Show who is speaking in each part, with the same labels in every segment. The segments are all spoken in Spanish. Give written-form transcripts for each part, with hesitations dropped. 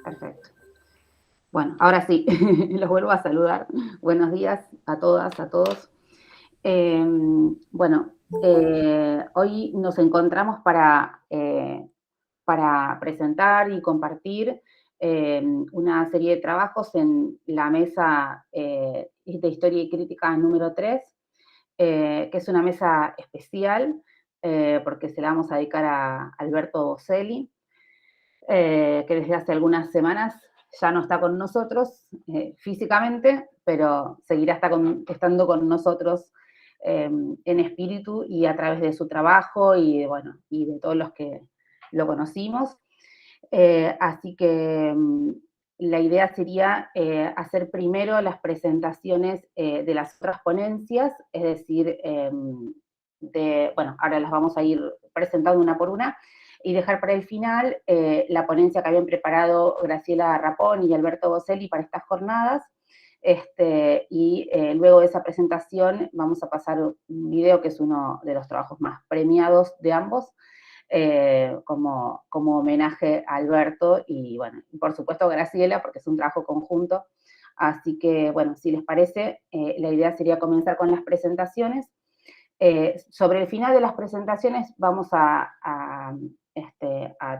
Speaker 1: Perfecto. Bueno, ahora sí, los vuelvo a saludar. Buenos días a todas, a todos. Bueno, hoy nos encontramos para presentar y compartir una serie de trabajos en la mesa de Historia y Crítica número 3, que es una mesa especial porque se la vamos a dedicar a Alberto Boselli, que desde hace algunas semanas ya no está con nosotros físicamente, pero seguirá estando con nosotros en espíritu y a través de su trabajo y, bueno, y de todos los que lo conocimos. Así que la idea sería hacer primero las presentaciones de las otras ponencias, es decir, bueno, ahora las vamos a ir presentando una por una, y dejar para el final la ponencia que habían preparado Graciela Rapón y Alberto Boselli para estas jornadas. Y luego de esa presentación vamos a pasar un video que es uno de los trabajos más premiados de ambos, como homenaje a Alberto y, bueno, por supuesto a Graciela, porque es un trabajo conjunto. Así que, bueno, si les parece, la idea sería comenzar con las presentaciones. Sobre el final de las presentaciones vamos a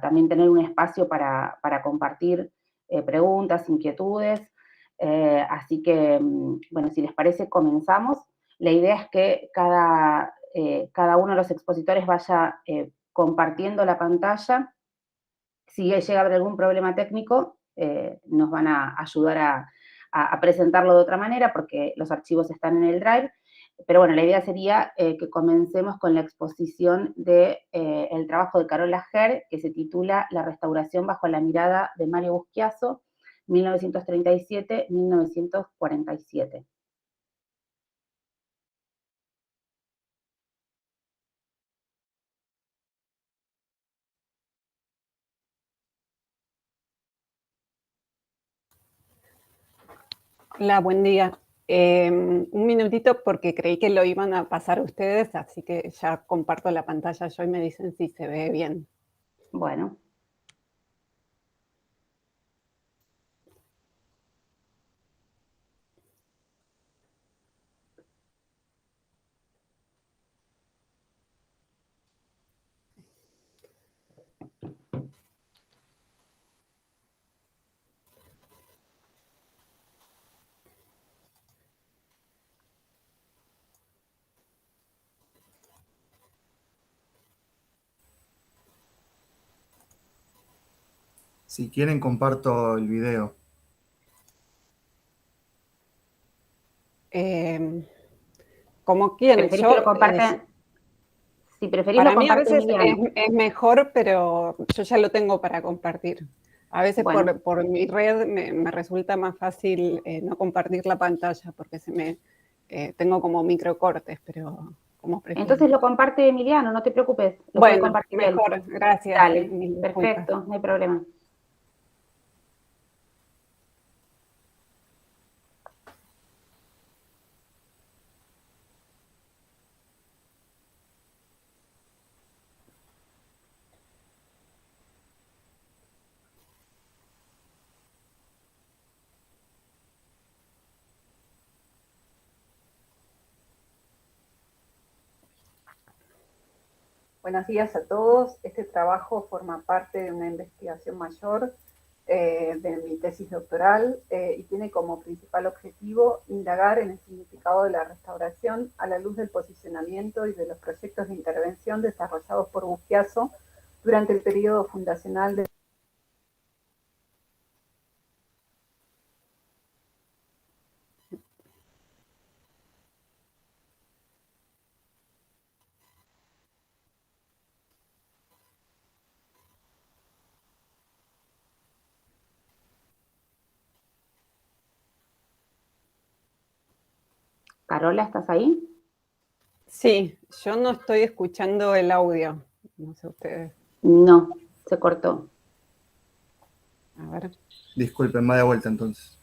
Speaker 1: también tener un espacio para compartir preguntas, inquietudes. Así que, bueno, si les parece, comenzamos. La idea es que cada uno de los expositores vaya compartiendo la pantalla. Si llega a haber algún problema técnico, nos van a ayudar a presentarlo de otra manera porque los archivos están en el Drive. Pero bueno, la idea sería que comencemos con la exposición del trabajo de Carola Herr, que se titula La restauración bajo la mirada de Mario Buschiazzo, 1937-1947.
Speaker 2: Hola, buen día. Un minutito porque creí que lo iban a pasar ustedes, así que ya comparto la pantalla yo y me dicen si se ve bien.
Speaker 1: Bueno.
Speaker 3: Si quieren, comparto el video.
Speaker 2: Como quieran.
Speaker 1: ¿Preferís que lo comparte? Si preferís,
Speaker 2: para
Speaker 1: lo
Speaker 2: mí a
Speaker 1: comparte
Speaker 2: veces
Speaker 1: Emiliano.
Speaker 2: es mejor, pero yo ya lo tengo para compartir. A veces
Speaker 1: Bueno.
Speaker 2: por mi red me resulta más fácil no compartir la pantalla porque tengo como microcortes, pero como prefieran.
Speaker 1: Entonces lo comparte Emiliano, no te preocupes, lo puede
Speaker 2: Bueno,
Speaker 1: compartir él.
Speaker 2: mejor, gracias.
Speaker 1: Dale,
Speaker 2: Mil disculpas.
Speaker 1: perfecto, no hay problema.
Speaker 2: Buenos días a todos. Este trabajo forma parte de una investigación mayor de mi tesis doctoral y tiene como principal objetivo indagar en el significado de la restauración a la luz del posicionamiento y de los proyectos de intervención desarrollados por Buschiazzo durante el periodo fundacional de
Speaker 1: Carola, ¿estás ahí?
Speaker 2: Sí, yo no estoy escuchando el audio. No sé ustedes.
Speaker 1: No, se cortó.
Speaker 2: A ver.
Speaker 3: Disculpen, va de vuelta entonces.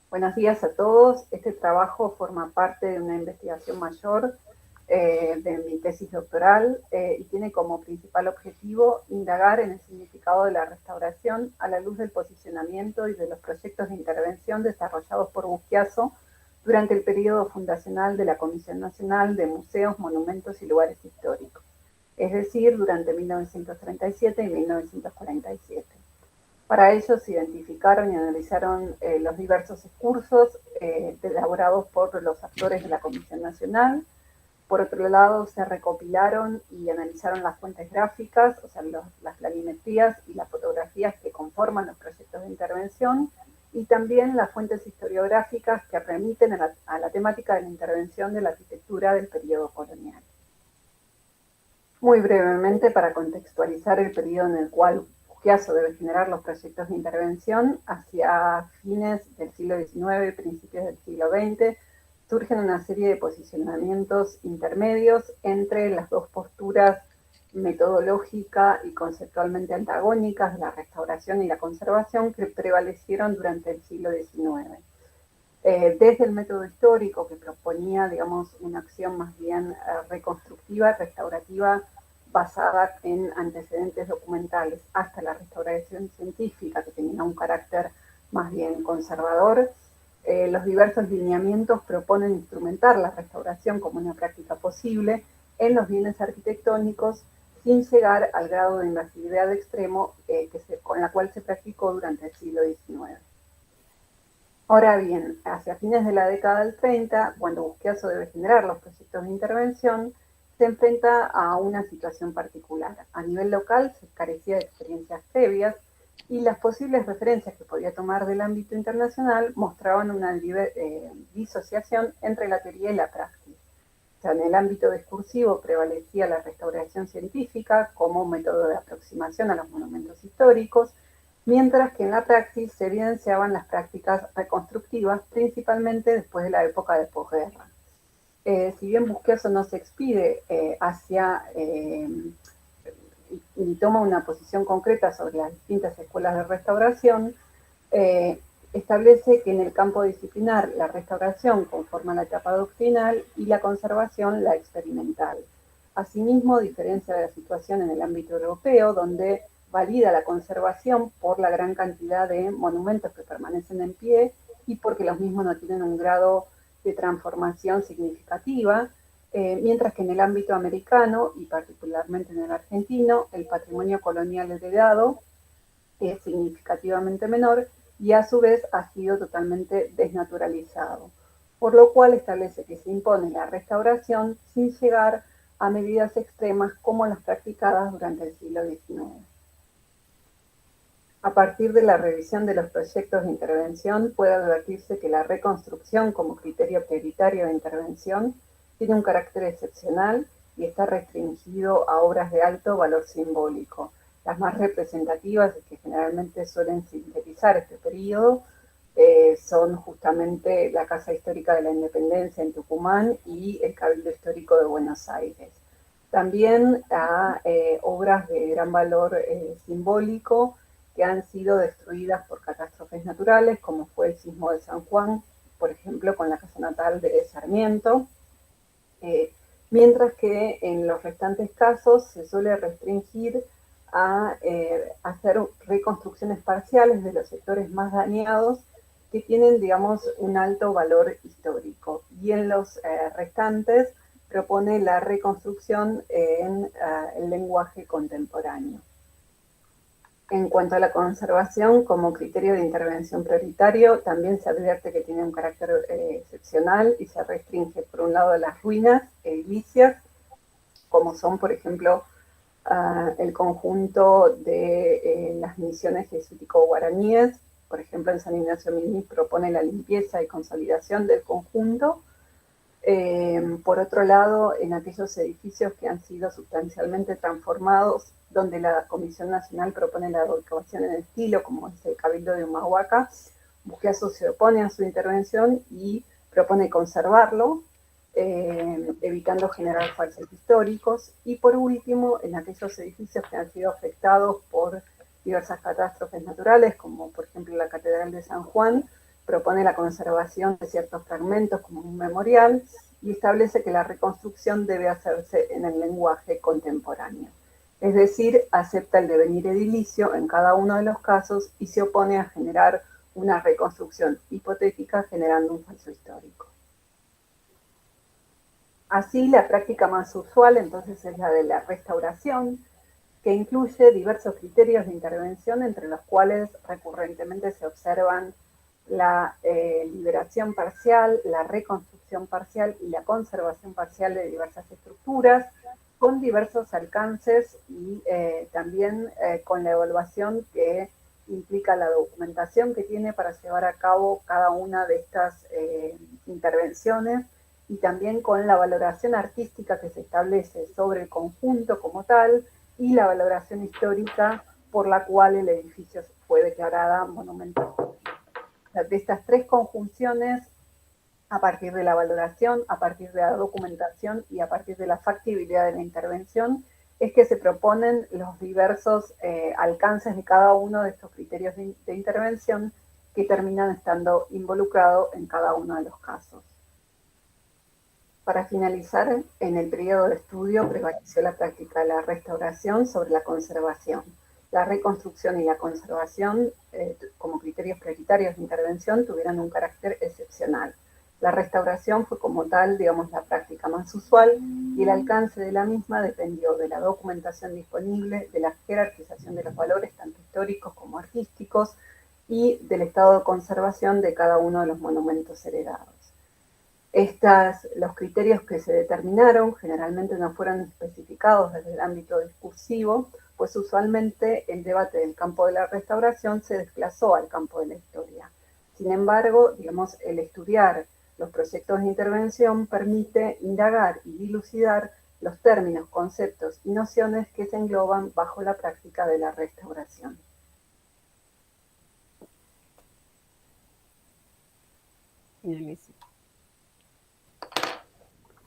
Speaker 2: Buenos días a todos. Este trabajo forma parte de una investigación mayor de mi tesis doctoral y tiene como principal objetivo indagar en el significado de la restauración a la luz del posicionamiento y de los proyectos de intervención desarrollados por Busquiazo durante el periodo fundacional de la Comisión Nacional de Museos, Monumentos y Lugares Históricos, es decir, durante 1937 y 1947. Para ello se identificaron y analizaron los diversos discursos elaborados por los actores de la Comisión Nacional. Por otro lado, se recopilaron y analizaron las fuentes gráficas, o sea, las planimetrías y las fotografías que conforman los proyectos de intervención, y también las fuentes historiográficas que remiten a la temática de la intervención de la arquitectura del periodo colonial. Muy brevemente, para contextualizar el periodo en el cual Busquiazo debe generar los proyectos de intervención, hacia fines del siglo XIX y principios del siglo XX, surgen una serie de posicionamientos intermedios entre las dos posturas metodológica y conceptualmente antagónicas de la restauración y la conservación que prevalecieron durante el siglo XIX. Desde el método histórico, que proponía, digamos, una acción más bien reconstructiva, restaurativa, basada en antecedentes documentales, hasta la restauración científica, que tenía un carácter más bien conservador, los diversos lineamientos proponen instrumentar la restauración como una práctica posible en los bienes arquitectónicos sin llegar al grado de invasividad extremo con la cual se practicó durante el siglo XIX. Ahora bien, hacia fines de la década del 30, cuando Busquiazo debe generar los proyectos de intervención, se enfrenta a una situación particular. A nivel local se carecía de experiencias previas y las posibles referencias que podía tomar del ámbito internacional mostraban una disociación entre la teoría y la praxis. O sea, en el ámbito discursivo prevalecía la restauración científica como método de aproximación a los monumentos históricos, mientras que en la praxis se evidenciaban las prácticas reconstructivas, principalmente después de la época de posguerra. Si bien Busquiazo no se expide y toma una posición concreta sobre las distintas escuelas de restauración, establece que en el campo disciplinar la restauración conforma la etapa doctrinal y la conservación la experimental. Asimismo, diferencia de la situación en el ámbito europeo, donde valida la conservación por la gran cantidad de monumentos que permanecen en pie y porque los mismos no tienen un grado de transformación significativa, mientras que en el ámbito americano, y particularmente en el argentino, el patrimonio colonial heredado es significativamente menor y a su vez ha sido totalmente desnaturalizado, por lo cual establece que se impone la restauración sin llegar a medidas extremas como las practicadas durante el siglo XIX. A partir de la revisión de los proyectos de intervención, puede advertirse que la reconstrucción como criterio prioritario de intervención tiene un carácter excepcional y está restringido a obras de alto valor simbólico. Las más representativas y que generalmente suelen sintetizar este periodo son justamente la Casa Histórica de la Independencia en Tucumán y el Cabildo Histórico de Buenos Aires. También a obras de gran valor simbólico que han sido destruidas por catástrofes naturales, como fue el sismo de San Juan, por ejemplo, con la casa natal de Sarmiento, mientras que en los restantes casos se suele restringir a hacer reconstrucciones parciales de los sectores más dañados que tienen, digamos, un alto valor histórico. Y en los restantes propone la reconstrucción en el lenguaje contemporáneo. En cuanto a la conservación como criterio de intervención prioritario, también se advierte que tiene un carácter excepcional y se restringe, por un lado, a las ruinas edilicias, como son, por ejemplo, el conjunto de las misiones jesuítico-guaraníes. Por ejemplo, en San Ignacio Mini propone la limpieza y consolidación del conjunto. Por otro lado, en aquellos edificios que han sido sustancialmente transformados, donde la Comisión Nacional propone la adecuación en el estilo, como es el Cabildo de Humahuaca, Busquiazo se opone a su intervención y propone conservarlo, evitando generar falsos históricos. Y por último, en aquellos edificios que han sido afectados por diversas catástrofes naturales, como por ejemplo la Catedral de San Juan, propone la conservación de ciertos fragmentos como un memorial y establece que la reconstrucción debe hacerse en el lenguaje contemporáneo. Es decir, acepta el devenir edilicio en cada uno de los casos y se opone a generar una reconstrucción hipotética generando un falso histórico. Así, la práctica más usual entonces es la de la restauración, que incluye diversos criterios de intervención, entre los cuales recurrentemente se observan la liberación parcial, la reconstrucción parcial y la conservación parcial de diversas estructuras, con diversos alcances y también con la evaluación que implica la documentación que tiene para llevar a cabo cada una de estas intervenciones, y también con la valoración artística que se establece sobre el conjunto como tal, y la valoración histórica por la cual el edificio fue declarada monumento. De estas tres conjunciones, a partir de la valoración, a partir de la documentación y a partir de la factibilidad de la intervención, es que se proponen los diversos alcances de cada uno de estos criterios de intervención que terminan estando involucrados en cada uno de los casos. Para finalizar, en el periodo de estudio prevaleció la práctica de la restauración sobre la conservación. La reconstrucción y la conservación, como criterios prioritarios de intervención, tuvieron un carácter excepcional. La restauración fue como tal, digamos, la práctica más usual, y el alcance de la misma dependió de la documentación disponible, de la jerarquización de los valores, tanto históricos como artísticos, y del estado de conservación de cada uno de los monumentos heredados. Los criterios que se determinaron generalmente no fueron especificados desde el ámbito discursivo, pues usualmente el debate del campo de la restauración se desplazó al campo de la historia. Sin embargo, digamos, el estudiar los proyectos de intervención permite indagar y dilucidar los términos, conceptos y nociones que se engloban bajo la práctica de la restauración.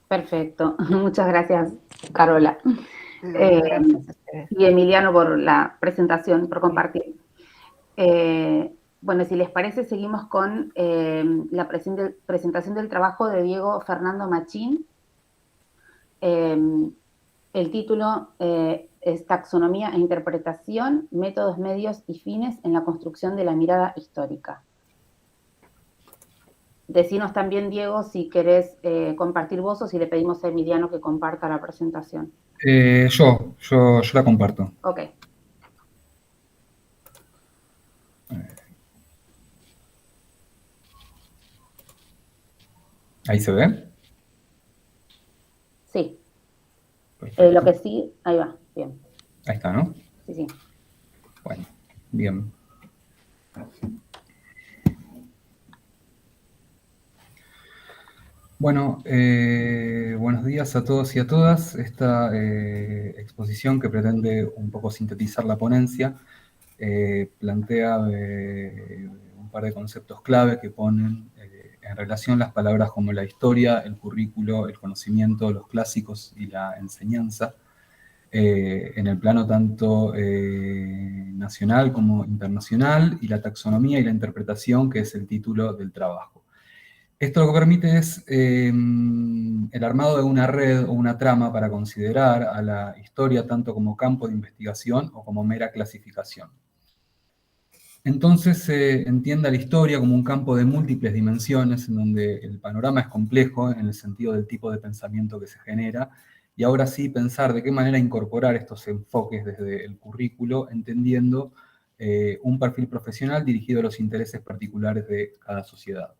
Speaker 1: Perfecto, muchas gracias, Carola.
Speaker 4: Gracias.
Speaker 1: Y Emiliano por la presentación, por compartir. Bueno, si les parece, seguimos con la presentación del trabajo de Diego Fernando Machín. El título es Taxonomía e Interpretación, Métodos, Medios y Fines en la Construcción de la Mirada Histórica. Decinos también, Diego, si querés compartir vos o si le pedimos a Emiliano que comparta la presentación.
Speaker 5: Yo la comparto.
Speaker 1: Ok.
Speaker 5: ¿Ahí se ve?
Speaker 1: Sí.
Speaker 5: Perfecto.
Speaker 1: Lo que sí, ahí va, bien.
Speaker 5: Ahí está, ¿no?
Speaker 1: Sí, sí.
Speaker 5: Bueno, bien. Bueno, buenos días a todos y a todas. Esta exposición, que pretende un poco sintetizar la ponencia, plantea un par de conceptos clave que ponen en relación las palabras como la historia, el currículo, el conocimiento, los clásicos y la enseñanza, en el plano tanto nacional como internacional, y la taxonomía y la interpretación, que es el título del trabajo. Esto lo que permite es el armado de una red o una trama para considerar a la historia tanto como campo de investigación o como mera clasificación. Entonces se entiende a la historia como un campo de múltiples dimensiones, en donde el panorama es complejo en el sentido del tipo de pensamiento que se genera, y ahora sí pensar de qué manera incorporar estos enfoques desde el currículo, entendiendo un perfil profesional dirigido a los intereses particulares de cada sociedad.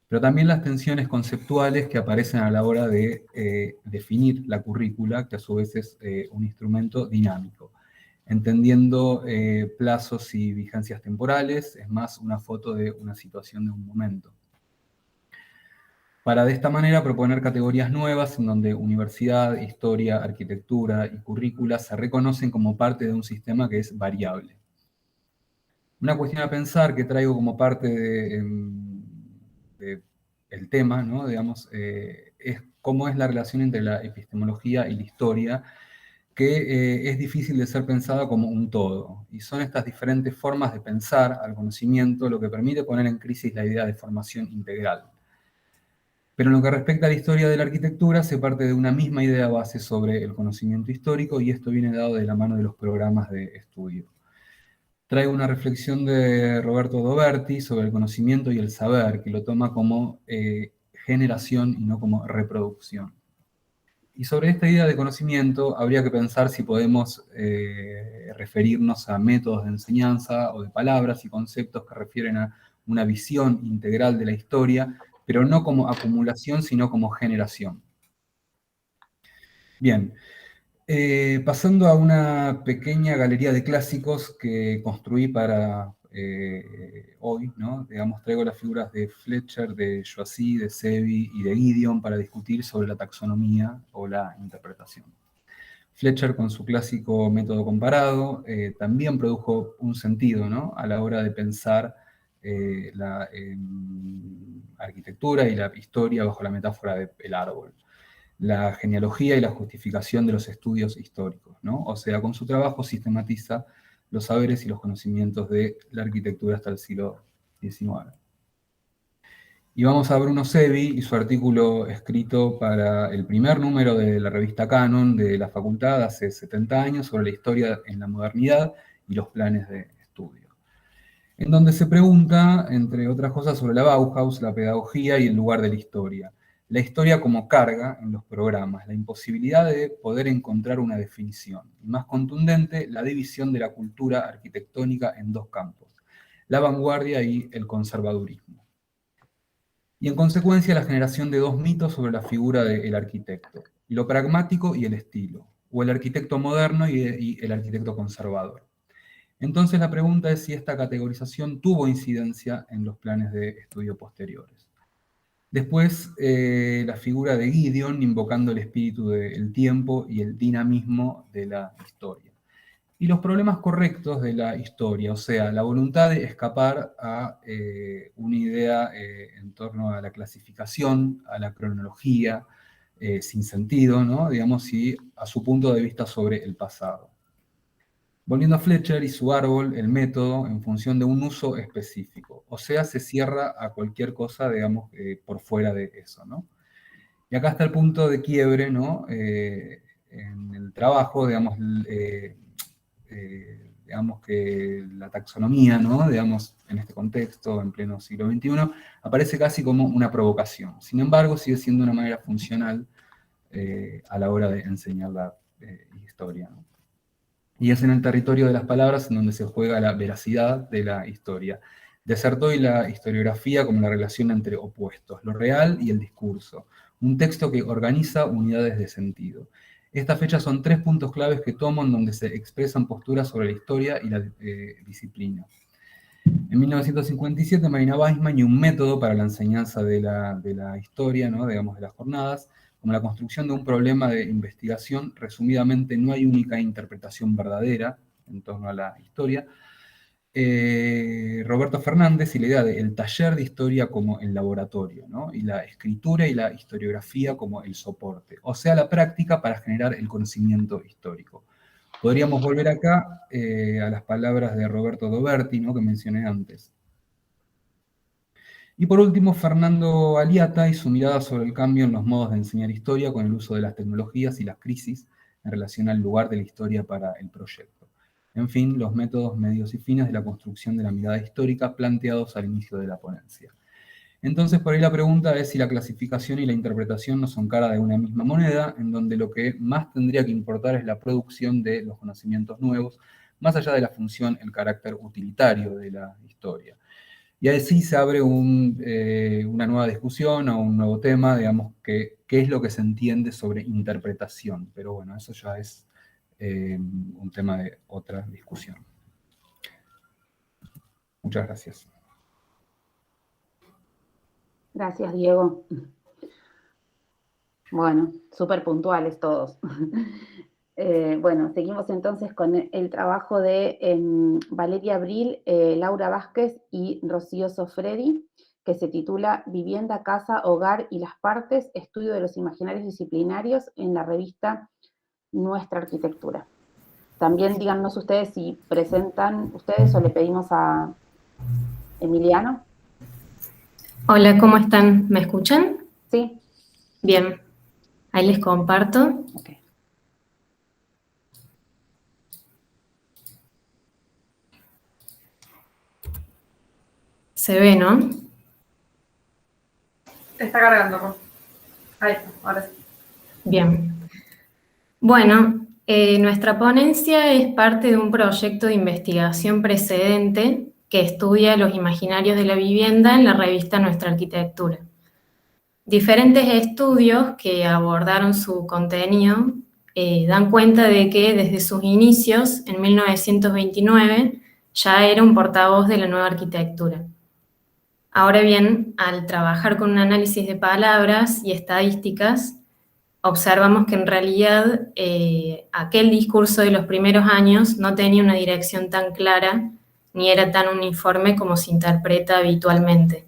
Speaker 5: Pero también las tensiones conceptuales que aparecen a la hora de definir la currícula, que a su vez es un instrumento dinámico, entendiendo plazos y vigencias temporales, es más una foto de una situación de un momento. Para de esta manera proponer categorías nuevas en donde universidad, historia, arquitectura y currícula se reconocen como parte de un sistema que es variable. Una cuestión a pensar que traigo como parte del tema, ¿no? Digamos, es cómo es la relación entre la epistemología y la historia, que es difícil de ser pensada como un todo. Y son estas diferentes formas de pensar al conocimiento lo que permite poner en crisis la idea de formación integral. Pero en lo que respecta a la historia de la arquitectura, se parte de una misma idea base sobre el conocimiento histórico, y esto viene dado de la mano de los programas de estudio. Traigo una reflexión de Roberto Doberti sobre el conocimiento y el saber, que lo toma como generación y no como reproducción. Y sobre esta idea de conocimiento habría que pensar si podemos referirnos a métodos de enseñanza o de palabras y conceptos que refieren a una visión integral de la historia, pero no como acumulación, sino como generación. Bien, pasando a una pequeña galería de clásicos que construí para hoy, ¿no? Digamos, traigo las figuras de Fletcher, de Joassi, de Sevi y de Gideon para discutir sobre la taxonomía o la interpretación. Fletcher, con su clásico método comparado, también produjo un sentido, ¿no?, a la hora de pensar la arquitectura y la historia bajo la metáfora del árbol. La genealogía y la justificación de los estudios históricos, ¿no? O sea, con su trabajo sistematiza los saberes y los conocimientos de la arquitectura hasta el siglo XIX. Y vamos a Bruno Sevi y su artículo escrito para el primer número de la revista Canon de la facultad hace 70 años sobre la historia en la modernidad y los planes de estudio, en donde se pregunta, entre otras cosas, sobre la Bauhaus, la pedagogía y el lugar de la historia. La historia como carga en los programas, la imposibilidad de poder encontrar una definición, y más contundente, la división de la cultura arquitectónica en dos campos, la vanguardia y el conservadurismo. Y en consecuencia la generación de dos mitos sobre la figura del arquitecto, lo pragmático y el estilo, o el arquitecto moderno y el arquitecto conservador. Entonces la pregunta es si esta categorización tuvo incidencia en los planes de estudio posteriores. Después, la figura de Gideon invocando el espíritu del tiempo y el dinamismo de la historia. Y los problemas correctos de la historia, o sea, la voluntad de escapar a una idea en torno a la clasificación, a la cronología, sin sentido, ¿no?, digamos, y a su punto de vista sobre el pasado. Volviendo a Fletcher y su árbol, el método, en función de un uso específico. O sea, se cierra a cualquier cosa, digamos, por fuera de eso, ¿no? Y acá está el punto de quiebre, ¿no?, en el trabajo, digamos, digamos que la taxonomía, ¿no?, digamos, en este contexto, en pleno siglo XXI, aparece casi como una provocación. Sin embargo, sigue siendo una manera funcional a la hora de enseñar la historia, ¿no? Y es en el territorio de las palabras en donde se juega la veracidad de la historia. Desertó y la historiografía como la relación entre opuestos, lo real y el discurso. Un texto que organiza unidades de sentido. Estas fechas son 3 puntos claves que tomo en donde se expresan posturas sobre la historia y la disciplina. En 1957, Marina Weissman y un método para la enseñanza de la historia, ¿no?, digamos, de las jornadas, como la construcción de un problema de investigación. Resumidamente, no hay única interpretación verdadera en torno a la historia. Roberto Fernández y la idea del taller de historia como el laboratorio, ¿no?, y la escritura y la historiografía como el soporte, o sea, la práctica para generar el conocimiento histórico. Podríamos volver acá a las palabras de Roberto Doberti, ¿no?, que mencioné antes. Y por último, Fernando Aliata y su mirada sobre el cambio en los modos de enseñar historia con el uso de las tecnologías y las crisis en relación al lugar de la historia para el proyecto. En fin, los métodos, medios y fines de la construcción de la mirada histórica planteados al inicio de la ponencia. Entonces, por ahí la pregunta es si la clasificación y la interpretación no son cara de una misma moneda, en donde lo que más tendría que importar es la producción de los conocimientos nuevos, más allá de la función, el carácter utilitario de la historia. Y ahí sí se abre una nueva discusión o un nuevo tema, digamos, qué es lo que se entiende sobre interpretación. Pero bueno, eso ya es un tema de otra discusión. Muchas gracias.
Speaker 1: Gracias, Diego. Bueno, súper puntuales todos. Bueno, seguimos entonces con el trabajo de Valeria Abril, Laura Vázquez y Rocío Sofredi, que se titula Vivienda, Casa, Hogar y las Partes, estudio de los imaginarios disciplinarios, en la revista Nuestra Arquitectura. También díganos ustedes si presentan ustedes o le pedimos a Emiliano.
Speaker 6: Hola, ¿cómo están? ¿Me escuchan?
Speaker 1: Sí,
Speaker 6: Bien, ahí les comparto.
Speaker 1: ok.
Speaker 6: Se ve, ¿no?
Speaker 2: Está cargando. Ahí está, ahora sí.
Speaker 6: Bien. Bueno, nuestra ponencia es parte de un proyecto de investigación precedente que estudia los imaginarios de la vivienda en la revista Nuestra Arquitectura. Diferentes estudios que abordaron su contenido dan cuenta de que desde sus inicios, en 1929, ya era un portavoz de la nueva arquitectura. Ahora bien, al trabajar con un análisis de palabras y estadísticas, observamos que en realidad aquel discurso de los primeros años no tenía una dirección tan clara ni era tan uniforme como se interpreta habitualmente.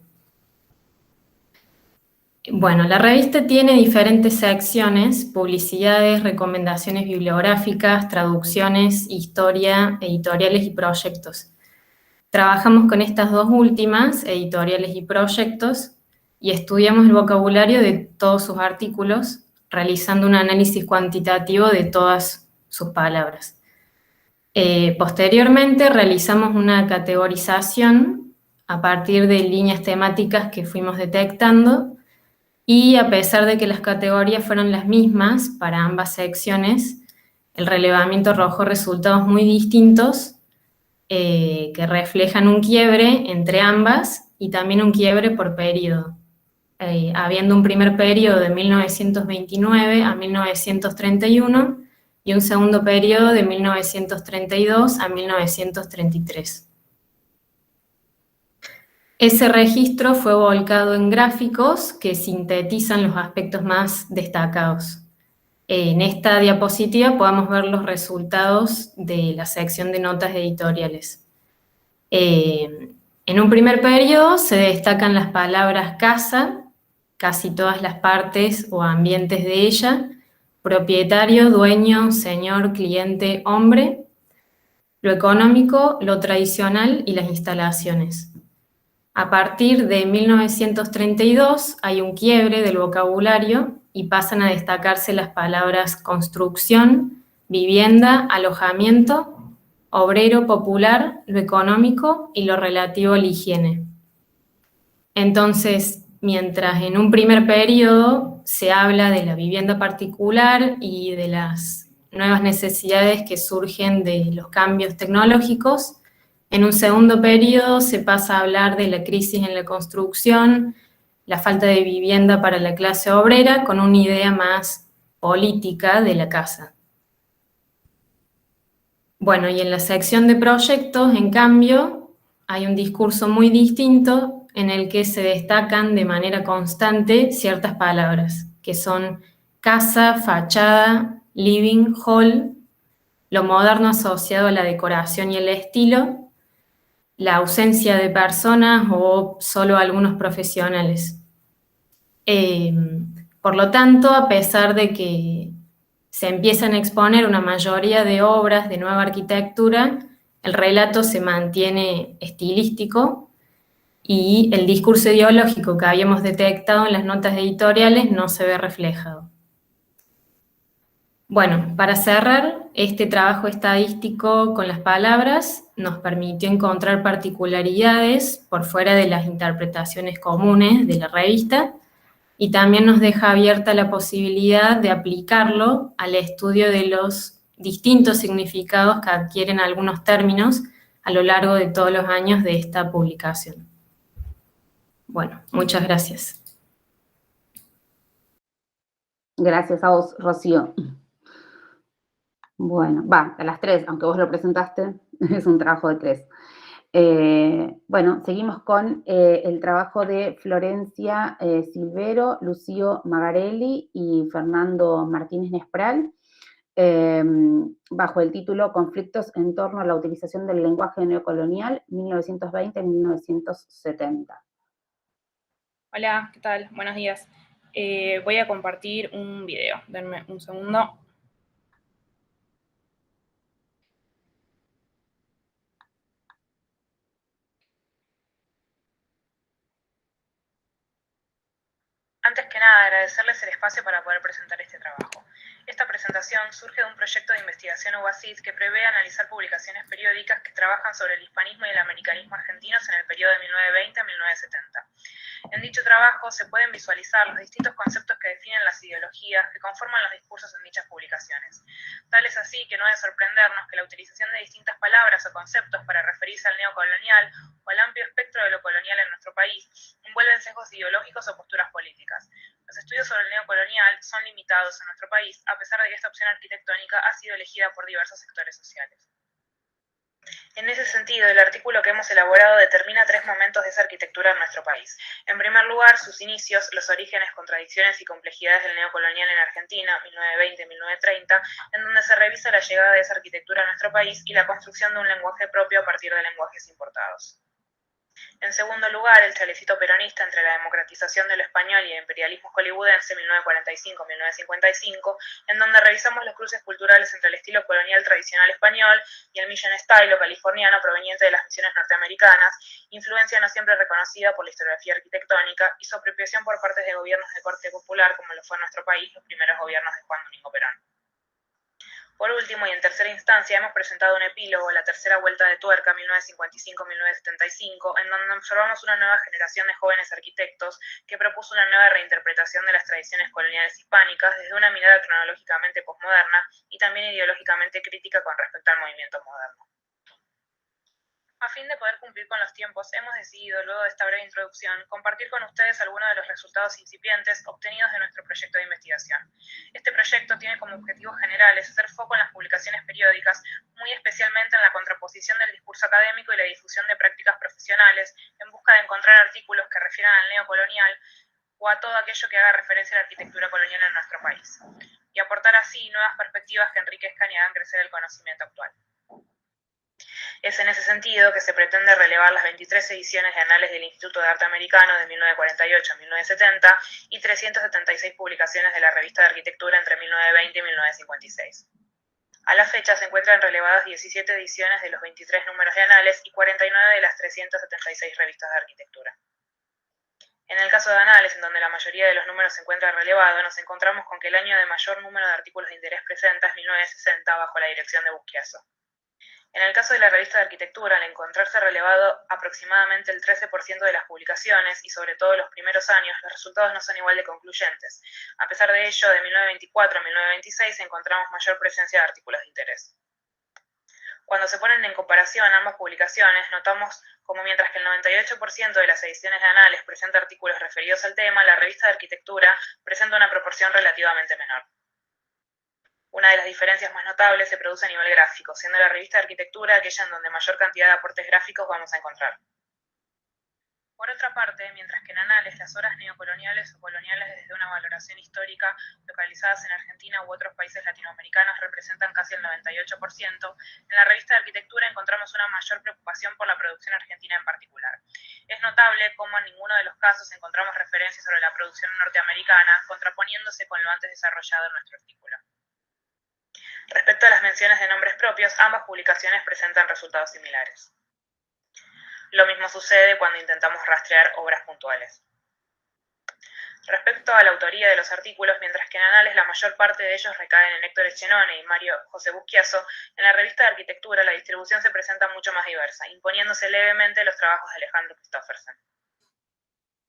Speaker 6: Bueno, la revista tiene diferentes secciones: publicidades, recomendaciones bibliográficas, traducciones, historia, editoriales y proyectos. Trabajamos con estas dos últimas, editoriales y proyectos, y estudiamos el vocabulario de todos sus artículos, realizando un análisis cuantitativo de todas sus palabras. Posteriormente realizamos una categorización a partir de líneas temáticas que fuimos detectando, y a pesar de que las categorías fueron las mismas para ambas secciones, el relevamiento arrojó resultados muy distintos que reflejan un quiebre entre ambas y también un quiebre por periodo. Habiendo un primer periodo de 1929 a 1931 y un segundo periodo de 1932 a 1933. Ese registro fue volcado en gráficos que sintetizan los aspectos más destacados. En esta diapositiva podemos ver los resultados de la sección de notas editoriales. En un primer periodo se destacan las palabras casa, casi todas las partes o ambientes de ella, propietario, dueño, señor, cliente, hombre, lo económico, lo tradicional y las instalaciones. A partir de 1932 hay un quiebre del vocabulario y pasan a destacarse las palabras construcción, vivienda, alojamiento, obrero, popular, lo económico y lo relativo a la higiene. Entonces, mientras en un primer periodo se habla de la vivienda particular y de las nuevas necesidades que surgen de los cambios tecnológicos, en un segundo periodo se pasa a hablar de la crisis en la construcción, la falta de vivienda para la clase obrera, con una idea más política de la casa. Bueno, y en la sección de proyectos, en cambio, hay un discurso muy distinto en el que se destacan de manera constante ciertas palabras, que son casa, fachada, living, hall, lo moderno asociado a la decoración y el estilo, la ausencia de personas o solo algunos profesionales. Por lo tanto, a pesar de que se empiezan a exponer una mayoría de obras de nueva arquitectura, el relato se mantiene estilístico y el discurso ideológico que habíamos detectado en las notas editoriales no se ve reflejado. Bueno, para cerrar, este trabajo estadístico con las palabras nos permitió encontrar particularidades por fuera de las interpretaciones comunes de la revista, y también nos deja abierta la posibilidad de aplicarlo al estudio de los distintos significados que adquieren algunos términos a lo largo de todos los años de esta publicación. Bueno, muchas gracias.
Speaker 1: Gracias a vos, Rocío. Bueno, va, a las 3, aunque vos lo presentaste, es un trabajo de 3. Bueno, seguimos con el trabajo de Florencia Silvero, Lucio Magarelli y Fernando Martínez Nespral, bajo el título Conflictos en torno a la utilización del lenguaje neocolonial 1920-1970.
Speaker 7: Hola, ¿qué tal? Buenos días. Voy a compartir un video. Denme un segundo. Antes que nada, agradecerles el espacio para poder presentar este trabajo. Esta presentación surge de un proyecto de investigación UBASIT que prevé analizar publicaciones periódicas que trabajan sobre el hispanismo y el americanismo argentinos en el periodo de 1920 a 1970. En dicho trabajo se pueden visualizar los distintos conceptos que definen las ideologías que conforman los discursos en dichas publicaciones. Tal es así que no es de sorprendernos que la utilización de distintas palabras o conceptos para referirse al neocolonial o al amplio espectro de lo colonial en nuestro país envuelven sesgos ideológicos o posturas políticas. Los estudios sobre el neocolonial son limitados en nuestro país, a pesar de que esta opción arquitectónica ha sido elegida por diversos sectores sociales. En ese sentido, el artículo que hemos elaborado determina 3 momentos de esa arquitectura en nuestro país. En primer lugar, sus inicios, los orígenes, contradicciones y complejidades del neocolonial en Argentina, 1920-1930, en donde se revisa la llegada de esa arquitectura a nuestro país y la construcción de un lenguaje propio a partir de lenguajes importados. En segundo lugar, el chalecito peronista entre la democratización de lo español y el imperialismo hollywoodense 1945-1955, en donde revisamos los cruces culturales entre el estilo colonial tradicional español y el Mission Style o californiano proveniente de las misiones norteamericanas, influencia no siempre reconocida por la historiografía arquitectónica y su apropiación por parte de gobiernos de corte popular, como lo fue en nuestro país los primeros gobiernos de Juan Domingo Perón. Por último, y en tercera instancia, hemos presentado un epílogo, La tercera vuelta de tuerca, 1955-1975, en donde observamos una nueva generación de jóvenes arquitectos que propuso una nueva reinterpretación de las tradiciones coloniales hispánicas desde una mirada cronológicamente posmoderna y también ideológicamente crítica con respecto al movimiento moderno. A fin de poder cumplir con los tiempos, hemos decidido, luego de esta breve introducción, compartir con ustedes algunos de los resultados incipientes obtenidos de nuestro proyecto de investigación. Este proyecto tiene como objetivos generales hacer foco en las publicaciones periódicas, muy especialmente en la contraposición del discurso académico y la difusión de prácticas profesionales, en busca de encontrar artículos que refieran al neocolonial o a todo aquello que haga referencia a la arquitectura colonial en nuestro país, y aportar así nuevas perspectivas que enriquezcan y hagan crecer el conocimiento actual. Es en ese sentido que se pretende relevar las 23 ediciones de Anales del Instituto de Arte Americano de 1948 a 1970 y 376 publicaciones de la Revista de Arquitectura entre 1920 y 1956. A la fecha se encuentran relevadas 17 ediciones de los 23 números de Anales y 49 de las 376 revistas de arquitectura. En el caso de Anales, en donde la mayoría de los números se encuentra relevado, nos encontramos con que el año de mayor número de artículos de interés presenta es 1960 bajo la dirección de Busquiazo. En el caso de la revista de arquitectura, al encontrarse relevado aproximadamente el 13% de las publicaciones y sobre todo los primeros años, los resultados no son igual de concluyentes. A pesar de ello, de 1924 a 1926 encontramos mayor presencia de artículos de interés. Cuando se ponen en comparación ambas publicaciones, notamos como mientras que el 98% de las ediciones de Anales presenta artículos referidos al tema, la revista de arquitectura presenta una proporción relativamente menor. Una de las diferencias más notables se produce a nivel gráfico, siendo la revista de arquitectura aquella en donde mayor cantidad de aportes gráficos vamos a encontrar. Por otra parte, mientras que en Anales las obras neocoloniales o coloniales desde una valoración histórica localizadas en Argentina u otros países latinoamericanos representan casi el 98%, en la revista de arquitectura encontramos una mayor preocupación por la producción argentina en particular. Es notable cómo en ninguno de los casos encontramos referencias sobre la producción norteamericana, contraponiéndose con lo antes desarrollado en nuestro artículo. Respecto a las menciones de nombres propios, ambas publicaciones presentan resultados similares. Lo mismo sucede cuando intentamos rastrear obras puntuales. Respecto a la autoría de los artículos, mientras que en Anales la mayor parte de ellos recaen en Héctor Echenone y Mario José Busquiazo, en la revista de arquitectura la distribución se presenta mucho más diversa, imponiéndose levemente los trabajos de Alejandro Christoffersen.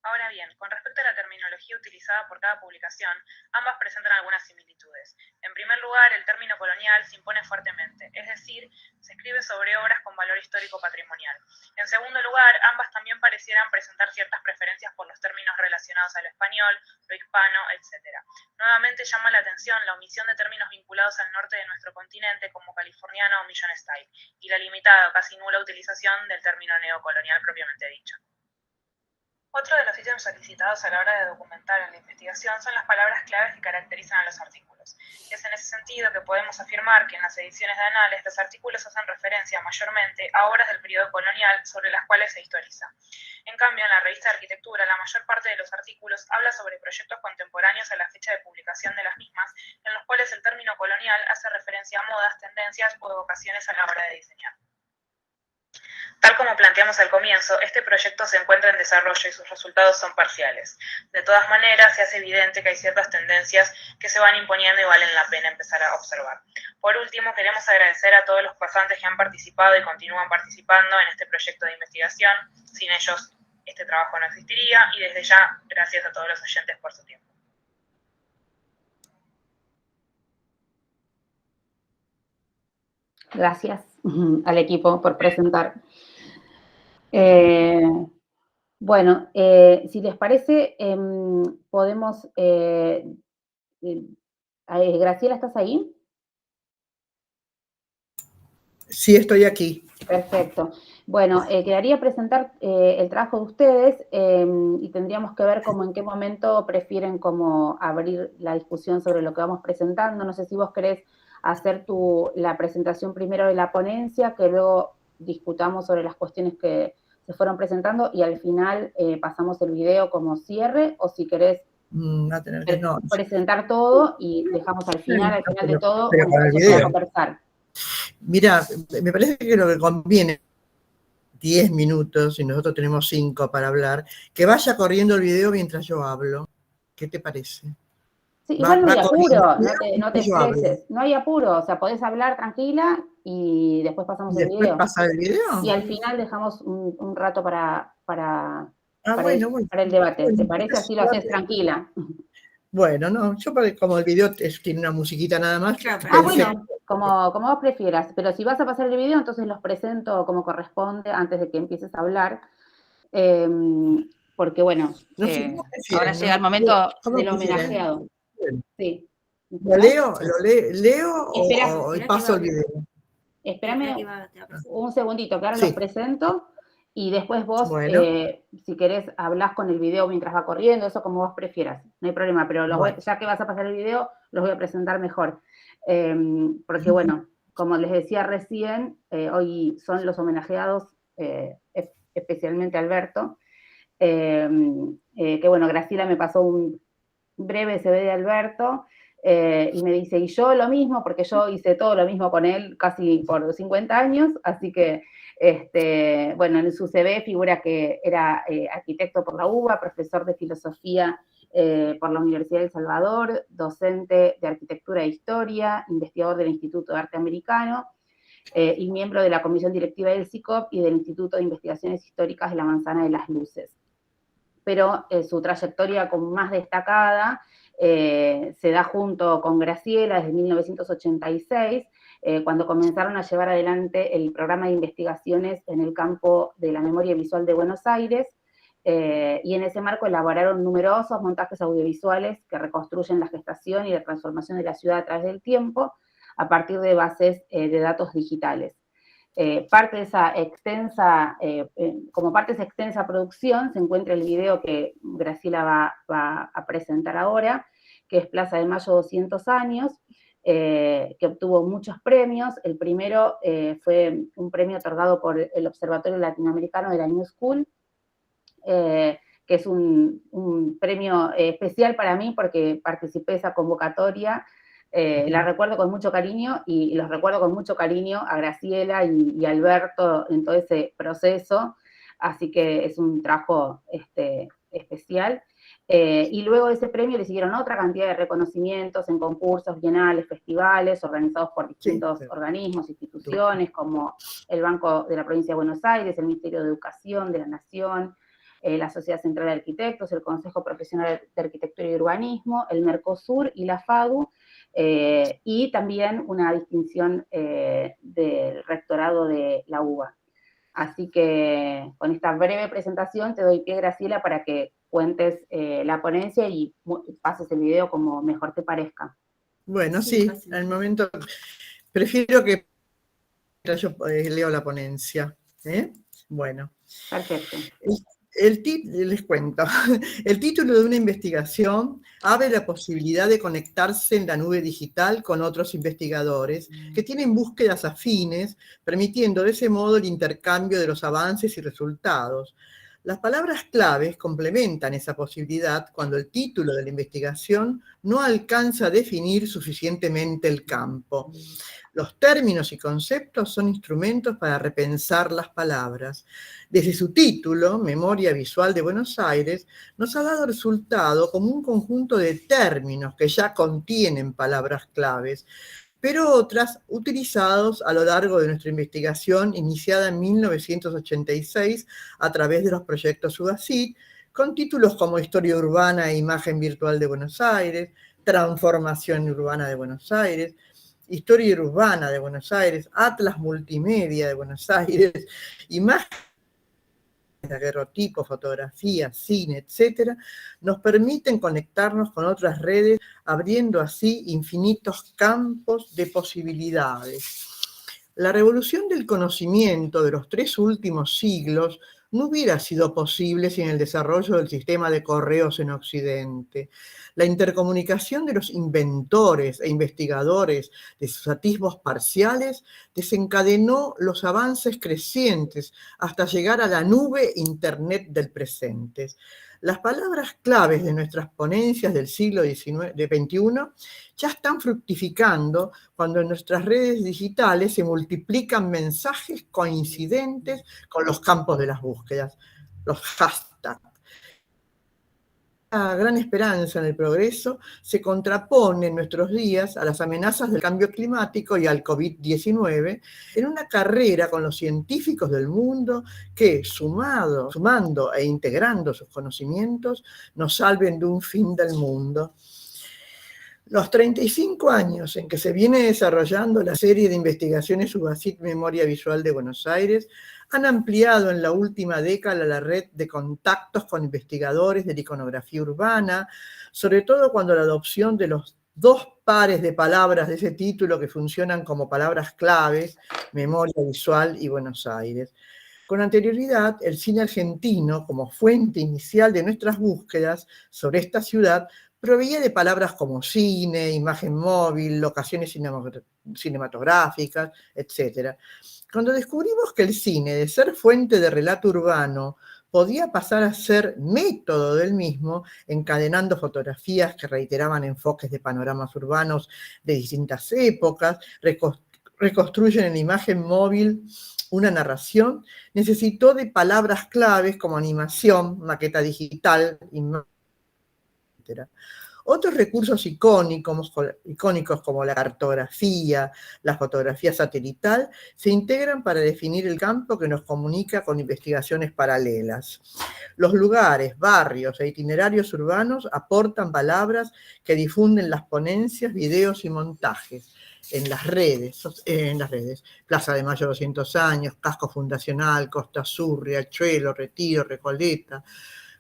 Speaker 7: Ahora bien, con respecto a la terminología utilizada por cada publicación, ambas presentan algunas similitudes. En primer lugar, el término colonial se impone fuertemente, es decir, se escribe sobre obras con valor histórico patrimonial. En segundo lugar, ambas también parecieran presentar ciertas preferencias por los términos relacionados a lo español, lo hispano, etc. Nuevamente llama la atención la omisión de términos vinculados al norte de nuestro continente como californiano o Mission Style, y la limitada o casi nula utilización del término neocolonial propiamente dicho. Otro de los ítems solicitados a la hora de documentar en la investigación son las palabras claves que caracterizan a los artículos. Es en ese sentido que podemos afirmar que en las ediciones de Anales los artículos hacen referencia mayormente a obras del periodo colonial sobre las cuales se historiza. En cambio, en la revista de arquitectura, la mayor parte de los artículos habla sobre proyectos contemporáneos a la fecha de publicación de las mismas, en los cuales el término colonial hace referencia a modas, tendencias o evocaciones a la hora de diseñar. Tal como planteamos al comienzo, este proyecto se encuentra en desarrollo y sus resultados son parciales. De todas maneras, se hace evidente que hay ciertas tendencias que se van imponiendo y valen la pena empezar a observar. Por último, queremos agradecer a todos los pasantes que han participado y continúan participando en este proyecto de investigación. Sin ellos, este trabajo no existiría, y desde ya, gracias a todos los oyentes por su tiempo.
Speaker 1: Gracias al equipo por presentar. Bueno, si les parece, podemos... Graciela, ¿estás ahí?
Speaker 8: Sí, estoy aquí.
Speaker 1: Perfecto. Bueno, quedaría presentar el trabajo de ustedes y tendríamos que ver como en qué momento prefieren como abrir la discusión sobre lo que vamos presentando. No sé si vos querés hacer la presentación primero de la ponencia, que luego discutamos sobre las cuestiones que se fueron presentando y al final pasamos el video como cierre, o si querés presentar todo y dejamos al final de todo,
Speaker 8: pero
Speaker 1: bueno, para conversar.
Speaker 8: Mira, me parece que lo que conviene, 10 minutos, y nosotros tenemos 5 para hablar, que vaya corriendo el video mientras yo hablo. ¿Qué te parece?
Speaker 1: Sí, igual no hay apuro, no te estreses, no hay apuro, o sea, podés hablar tranquila y después pasamos el video.
Speaker 8: ¿Pasa el video?
Speaker 1: Y al final dejamos un rato para el debate.
Speaker 8: Bueno,
Speaker 1: ¿Te parece? Así lo haces tranquila.
Speaker 8: Bueno, no, yo como el video tiene una musiquita nada más.
Speaker 1: Bueno, como vos prefieras, pero si vas a pasar el video, entonces los presento como corresponde antes de que empieces a hablar, porque bueno, ahora llega el momento del homenajeado. Sí.
Speaker 8: ¿Lo leo o paso el video?
Speaker 1: Espérame un segundito, que ahora los presento y después vos, si querés, hablás con el video mientras va corriendo, eso como vos prefieras, no hay problema, pero ya que vas a pasar el video, los voy a presentar mejor. Porque bueno, como les decía recién, hoy son los homenajeados, especialmente Alberto, que bueno, Graciela me pasó un breve CV de Alberto, y me dice, y yo lo mismo, porque yo hice todo lo mismo con él casi por 50 años, así que, bueno, en su CV figura que era arquitecto por la UBA, profesor de filosofía por la Universidad de El Salvador, docente de arquitectura e historia, investigador del Instituto de Arte Americano, y miembro de la comisión directiva del SICOP y del Instituto de Investigaciones Históricas de la Manzana de las Luces. Pero su trayectoria como más destacada se da junto con Graciela desde 1986, cuando comenzaron a llevar adelante el programa de investigaciones en el campo de la memoria visual de Buenos Aires, y en ese marco elaboraron numerosos montajes audiovisuales que reconstruyen la gestación y la transformación de la ciudad a través del tiempo a partir de bases de datos digitales. Parte de esa extensa, como parte de esa extensa producción se encuentra el video que Graciela va a presentar ahora, que es Plaza de Mayo 200 años, que obtuvo muchos premios. El primero fue un premio otorgado por el Observatorio Latinoamericano de la New School, que es un premio especial para mí porque participé de esa convocatoria. La recuerdo con mucho cariño y los recuerdo con mucho cariño a Graciela y Alberto en todo ese proceso, así que es un trabajo especial. Y luego de ese premio le siguieron otra cantidad de reconocimientos en concursos, bienales, festivales, organizados por distintos organismos, instituciones, como el Banco de la Provincia de Buenos Aires, el Ministerio de Educación de la Nación, la Sociedad Central de Arquitectos, el Consejo Profesional de Arquitectura y Urbanismo, el Mercosur y la FADU, y también una distinción del rectorado de la UBA. Así que con esta breve presentación te doy pie, Graciela, para que cuentes la ponencia y pases el video como mejor te parezca.
Speaker 8: Bueno, sí, al momento prefiero que yo leo la ponencia. Bueno.
Speaker 1: Perfecto.
Speaker 8: Les cuento, el título de una investigación abre la posibilidad de conectarse en la nube digital con otros investigadores que tienen búsquedas afines, permitiendo de ese modo el intercambio de los avances y resultados. Las palabras claves complementan esa posibilidad cuando el título de la investigación no alcanza a definir suficientemente el campo. Los términos y conceptos son instrumentos para repensar las palabras. Desde su título, Memoria Visual de Buenos Aires, nos ha dado resultado como un conjunto de términos que ya contienen palabras claves, pero otras utilizados a lo largo de nuestra investigación iniciada en 1986 a través de los proyectos UBASIT, con títulos como Historia Urbana e Imagen Virtual de Buenos Aires, Transformación Urbana de Buenos Aires, Historia Urbana de Buenos Aires, Atlas Multimedia de Buenos Aires, Imagen, daguerrotipo, fotografía, cine, etcétera, nos permiten conectarnos con otras redes, abriendo así infinitos campos de posibilidades. La revolución del conocimiento de los 3 últimos siglos no hubiera sido posible sin el desarrollo del sistema de correos en Occidente. La intercomunicación de los inventores e investigadores de sus atisbos parciales desencadenó los avances crecientes hasta llegar a la nube Internet del presente. Las palabras claves de nuestras ponencias del siglo XXI ya están fructificando cuando en nuestras redes digitales se multiplican mensajes coincidentes con los campos de las búsquedas, los hashtags. La gran esperanza en el progreso se contrapone en nuestros días a las amenazas del cambio climático y al COVID-19 en una carrera con los científicos del mundo que, sumando e integrando sus conocimientos, nos salven de un fin del mundo. Los 35 años en que se viene desarrollando la serie de investigaciones UBASIT Memoria Visual de Buenos Aires han ampliado en la última década la red de contactos con investigadores de la iconografía urbana, sobre todo cuando la adopción de los 2 pares de palabras de ese título que funcionan como palabras claves, Memoria Visual y Buenos Aires. Con anterioridad, el cine argentino, como fuente inicial de nuestras búsquedas sobre esta ciudad, proveía de palabras como cine, imagen móvil, locaciones cinematográficas, etc. Cuando descubrimos que el cine, de ser fuente de relato urbano, podía pasar a ser método del mismo, encadenando fotografías que reiteraban enfoques de panoramas urbanos de distintas épocas, reconstruyen en la imagen móvil una narración, necesitó de palabras claves como animación, maqueta digital, etc. Otros recursos icónicos como la cartografía, la fotografía satelital, se integran para definir el campo que nos comunica con investigaciones paralelas. Los lugares, barrios e itinerarios urbanos aportan palabras que difunden las ponencias, videos y montajes en las redes. Plaza de Mayo 200 años, Casco Fundacional, Costa Sur, Riachuelo, Retiro, Recoleta,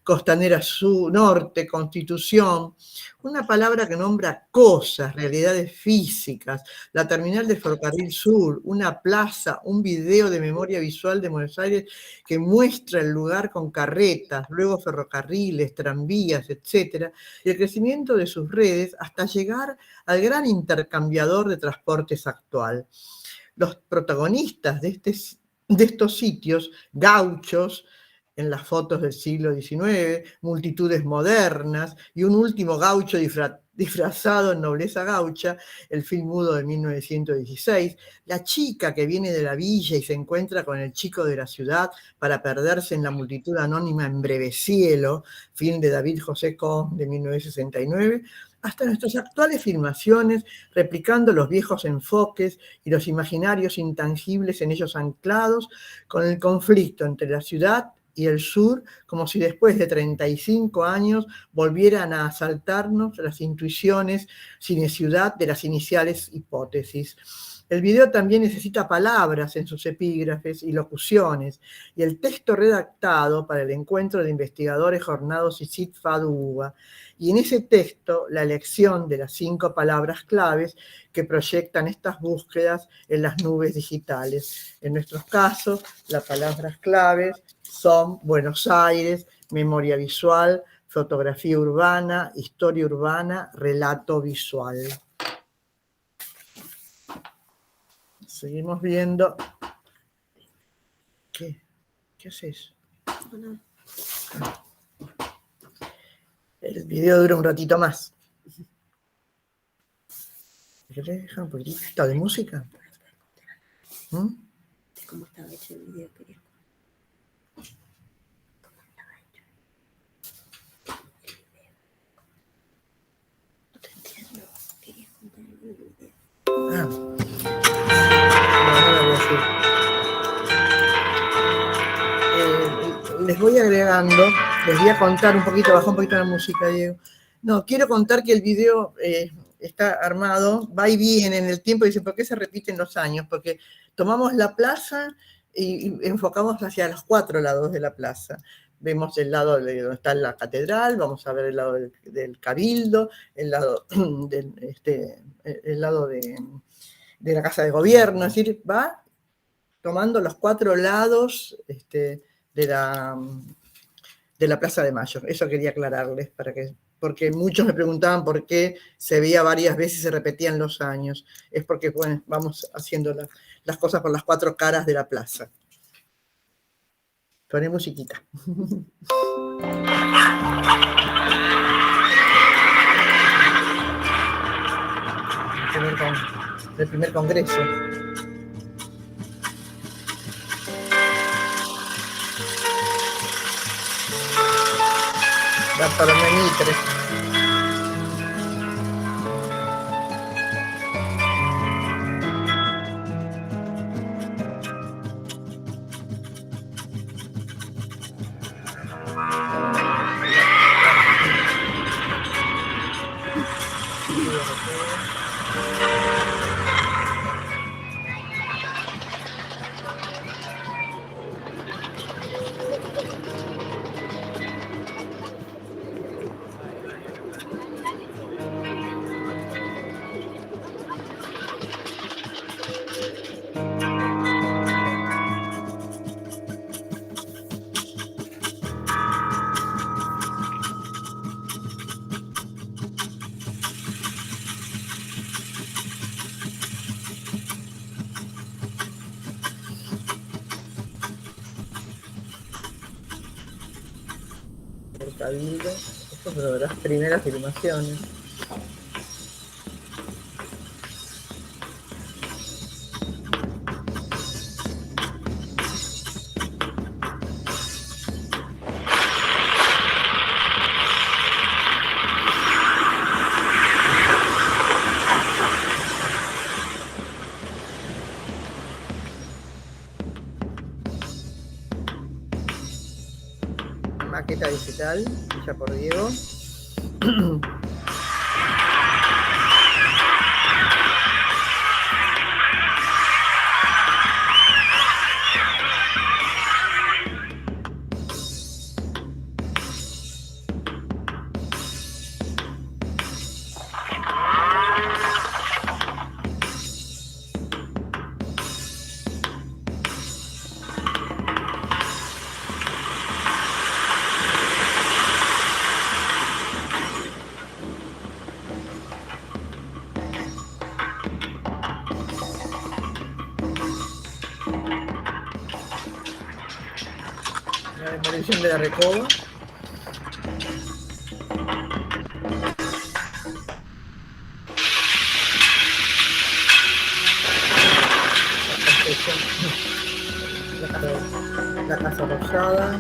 Speaker 8: Costanera Sur, Norte, Constitución, una palabra que nombra cosas, realidades físicas, la terminal del Ferrocarril Sur, una plaza, un video de Memoria Visual de Buenos Aires que muestra el lugar con carretas, luego ferrocarriles, tranvías, etc., y el crecimiento de sus redes hasta llegar al gran intercambiador de transportes actual. Los protagonistas de estos sitios, gauchos, en las fotos del siglo XIX, multitudes modernas y un último gaucho disfrazado en nobleza gaucha, el film mudo de 1916, la chica que viene de la villa y se encuentra con el chico de la ciudad para perderse en la multitud anónima en Breve Cielo, film de David José Kohn de 1969, hasta nuestras actuales filmaciones, replicando los viejos enfoques y los imaginarios intangibles en ellos anclados, con el conflicto entre la ciudad y el sur, como si después de 35 años volvieran a asaltarnos las intuiciones cine-ciudad de las iniciales hipótesis. El video también necesita palabras en sus epígrafes y locuciones, y el texto redactado para el encuentro de investigadores jornados ICIT FADUBA, y en ese texto la elección de las 5 palabras claves que proyectan estas búsquedas en las nubes digitales. En nuestros casos, las palabras claves son Buenos Aires, memoria visual, fotografía urbana, historia urbana, relato visual. Seguimos viendo. ¿Qué haces? El video dura un ratito más. ¿Querés dejar un poquitito de música?
Speaker 4: ¿Cómo estaba hecho el video? Quería... No te entiendo. Quería contar el video.
Speaker 8: Les voy agregando, les voy a contar un poquito, baja un poquito la música, Diego. No, quiero contar que el video está armado, va y viene en el tiempo, y dice, ¿por qué se repiten los años? Porque tomamos la plaza y enfocamos hacia los 4 lados de la plaza. Vemos el lado de donde está la catedral, vamos a ver el lado del cabildo, el lado, el lado de la casa de gobierno, es decir, va tomando los 4 lados de la Plaza de Mayo. Eso quería aclararles, porque muchos me preguntaban por qué se veía varias veces y se repetían los años. Es porque, bueno, vamos haciendo las cosas por las 4 caras de la plaza. Poné musiquita. El primer congreso. Bartolomé Mitre. El cabildo. Esto es de las primeras filmaciones. Maqueta digital, hecha por Diego. La demolición de la Recoba. La Casa Rosada.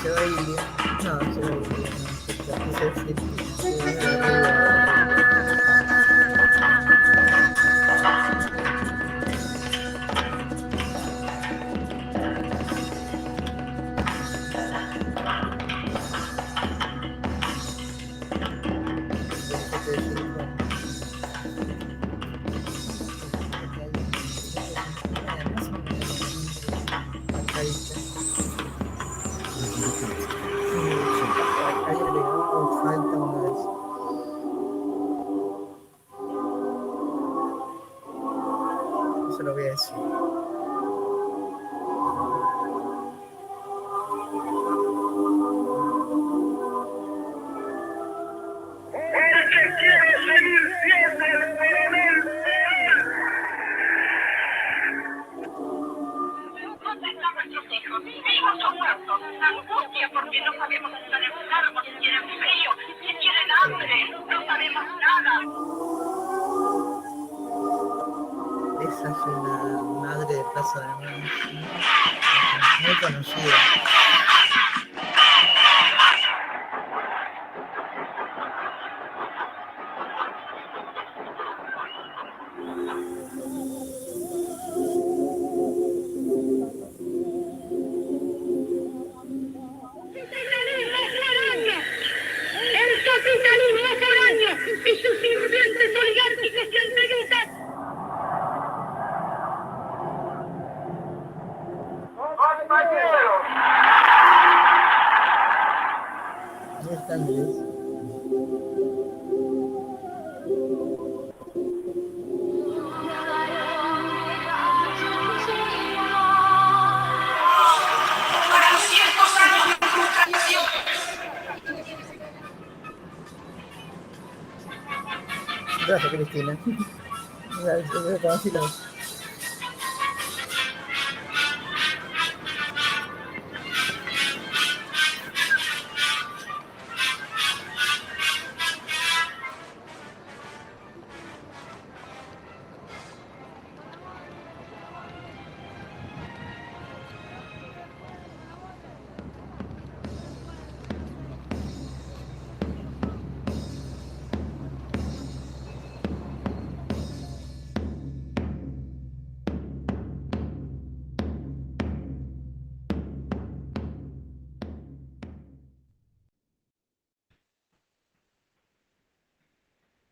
Speaker 8: Se va Ilia. No, se va Ilia. Eso lo voy a decir.
Speaker 9: El que quiere seguir siendo el coronel ¿dónde están nuestros hijos? Vivos o muertos. Angustia porque no sabemos si están enfermos, si tienen frío, si tienen hambre. No sabemos nada.
Speaker 8: Esa es una madre de Plaza de Mayo, muy conocida.
Speaker 9: El capitalismo es araña y sus sirvientes oligárquicos y entreguistas. ¡Compañeros!
Speaker 8: No están Dios.
Speaker 9: Para 200 años de frustración.
Speaker 8: Gracias, Cristina. Yo conocí la voz.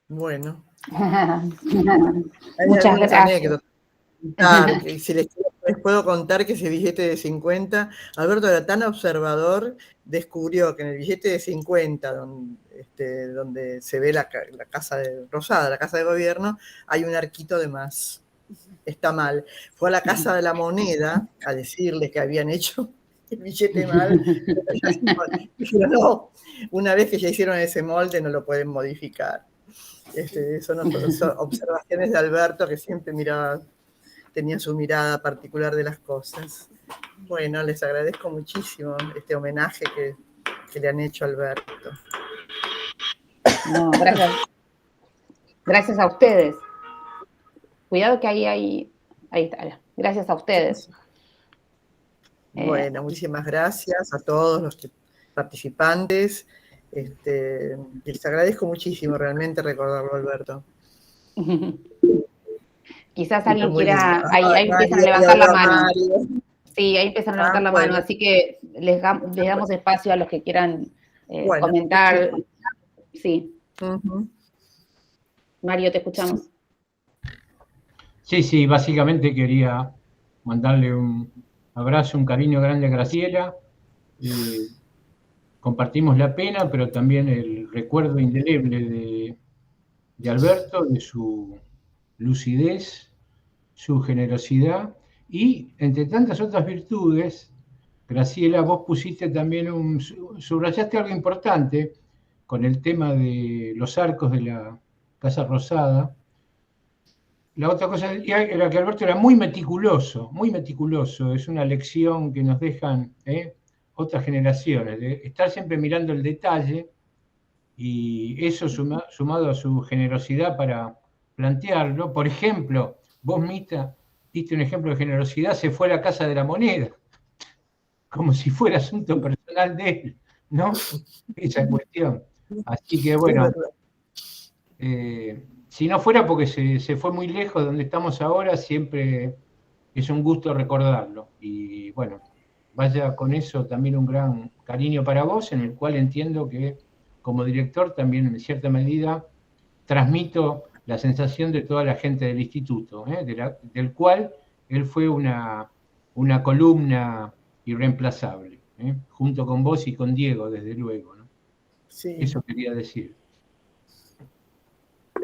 Speaker 8: Bueno, hay
Speaker 1: Muchas
Speaker 8: algunas
Speaker 1: gracias.
Speaker 8: anécdotas. Que si les quiero Les puedo contar que ese billete de 50, Alberto era tan observador, descubrió que en el billete de 50, donde se ve la casa rosada, la casa de gobierno, hay un arquito de más. Está mal. Fue a la Casa de la Moneda a decirles que habían hecho el billete mal. Pero no, una vez que ya hicieron ese molde no lo pueden modificar. Son observaciones de Alberto, que siempre tenía su mirada particular de las cosas. Bueno, les agradezco muchísimo este homenaje que le han hecho a Alberto.
Speaker 1: No, gracias. Gracias a ustedes. Cuidado que ahí está. Gracias a ustedes.
Speaker 8: Bueno, muchísimas gracias a todos los participantes. Les agradezco muchísimo realmente recordarlo, Alberto.
Speaker 1: Quizás alguien quiera, ahí empiezan a levantar la mano. Sí, ahí empiezan a levantar la mano, así que les damos espacio a los que quieran comentar. Sí. Mario, te escuchamos.
Speaker 10: Sí, básicamente quería mandarle un abrazo, un cariño grande a Graciela. Compartimos la pena, pero también el recuerdo indeleble de Alberto, de su lucidez, su generosidad y, entre tantas otras virtudes, Graciela, vos pusiste también subrayaste algo importante con el tema de los arcos de la Casa Rosada. La otra cosa era que Alberto era muy meticuloso, es una lección que nos dejan otras generaciones, de estar siempre mirando el detalle, y eso sumado a su generosidad para plantearlo. Por ejemplo, vos, Mita, diste un ejemplo de generosidad, se fue a la Casa de la Moneda, como si fuera asunto personal de él, ¿no? Esa cuestión. Así que bueno, si no fuera porque se fue muy lejos de donde estamos ahora, siempre es un gusto recordarlo. Y bueno, vaya con eso también un gran cariño para vos, en el cual entiendo que como director también en cierta medida transmito la sensación de toda la gente del instituto, del cual él fue una columna irreemplazable, junto con vos y con Diego, desde luego, ¿no? Sí. Eso quería decir.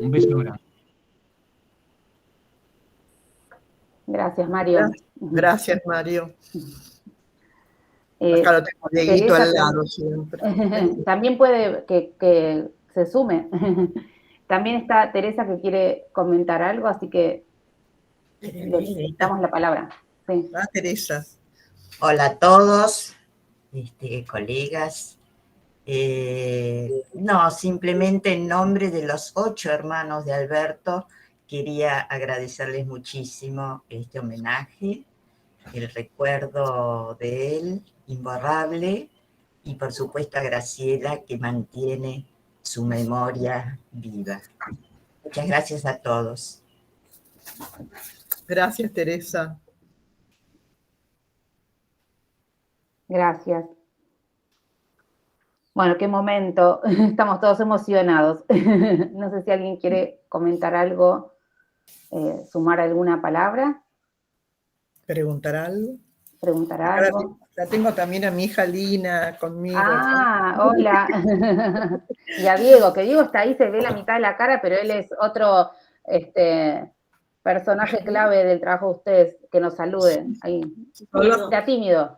Speaker 10: Un beso grande.
Speaker 1: Gracias, Mario.
Speaker 8: Gracias, Mario. Acá lo tengo Dieguito al lado siempre.
Speaker 1: También puede que se sume. También está Teresa que quiere comentar algo, así que le damos la palabra. Sí.
Speaker 8: Teresa.
Speaker 11: Hola a todos, colegas. No, simplemente en nombre de los 8 hermanos de Alberto, quería agradecerles muchísimo este homenaje, el recuerdo de él, imborrable, y por supuesto a Graciela, que mantiene su memoria viva. Muchas gracias a todos.
Speaker 8: Gracias, Teresa.
Speaker 1: Gracias. Bueno, qué momento. Estamos todos emocionados. No sé si alguien quiere comentar algo, sumar alguna palabra.
Speaker 8: ¿Preguntar algo?
Speaker 1: ¿Preguntar algo?
Speaker 8: La tengo también a mi hija Lina conmigo.
Speaker 1: Ah, hola. Y a Diego, que Diego está ahí, se ve la mitad de la cara, pero él es otro personaje clave del trabajo de ustedes, que nos saluden. Ahí. Está tímido.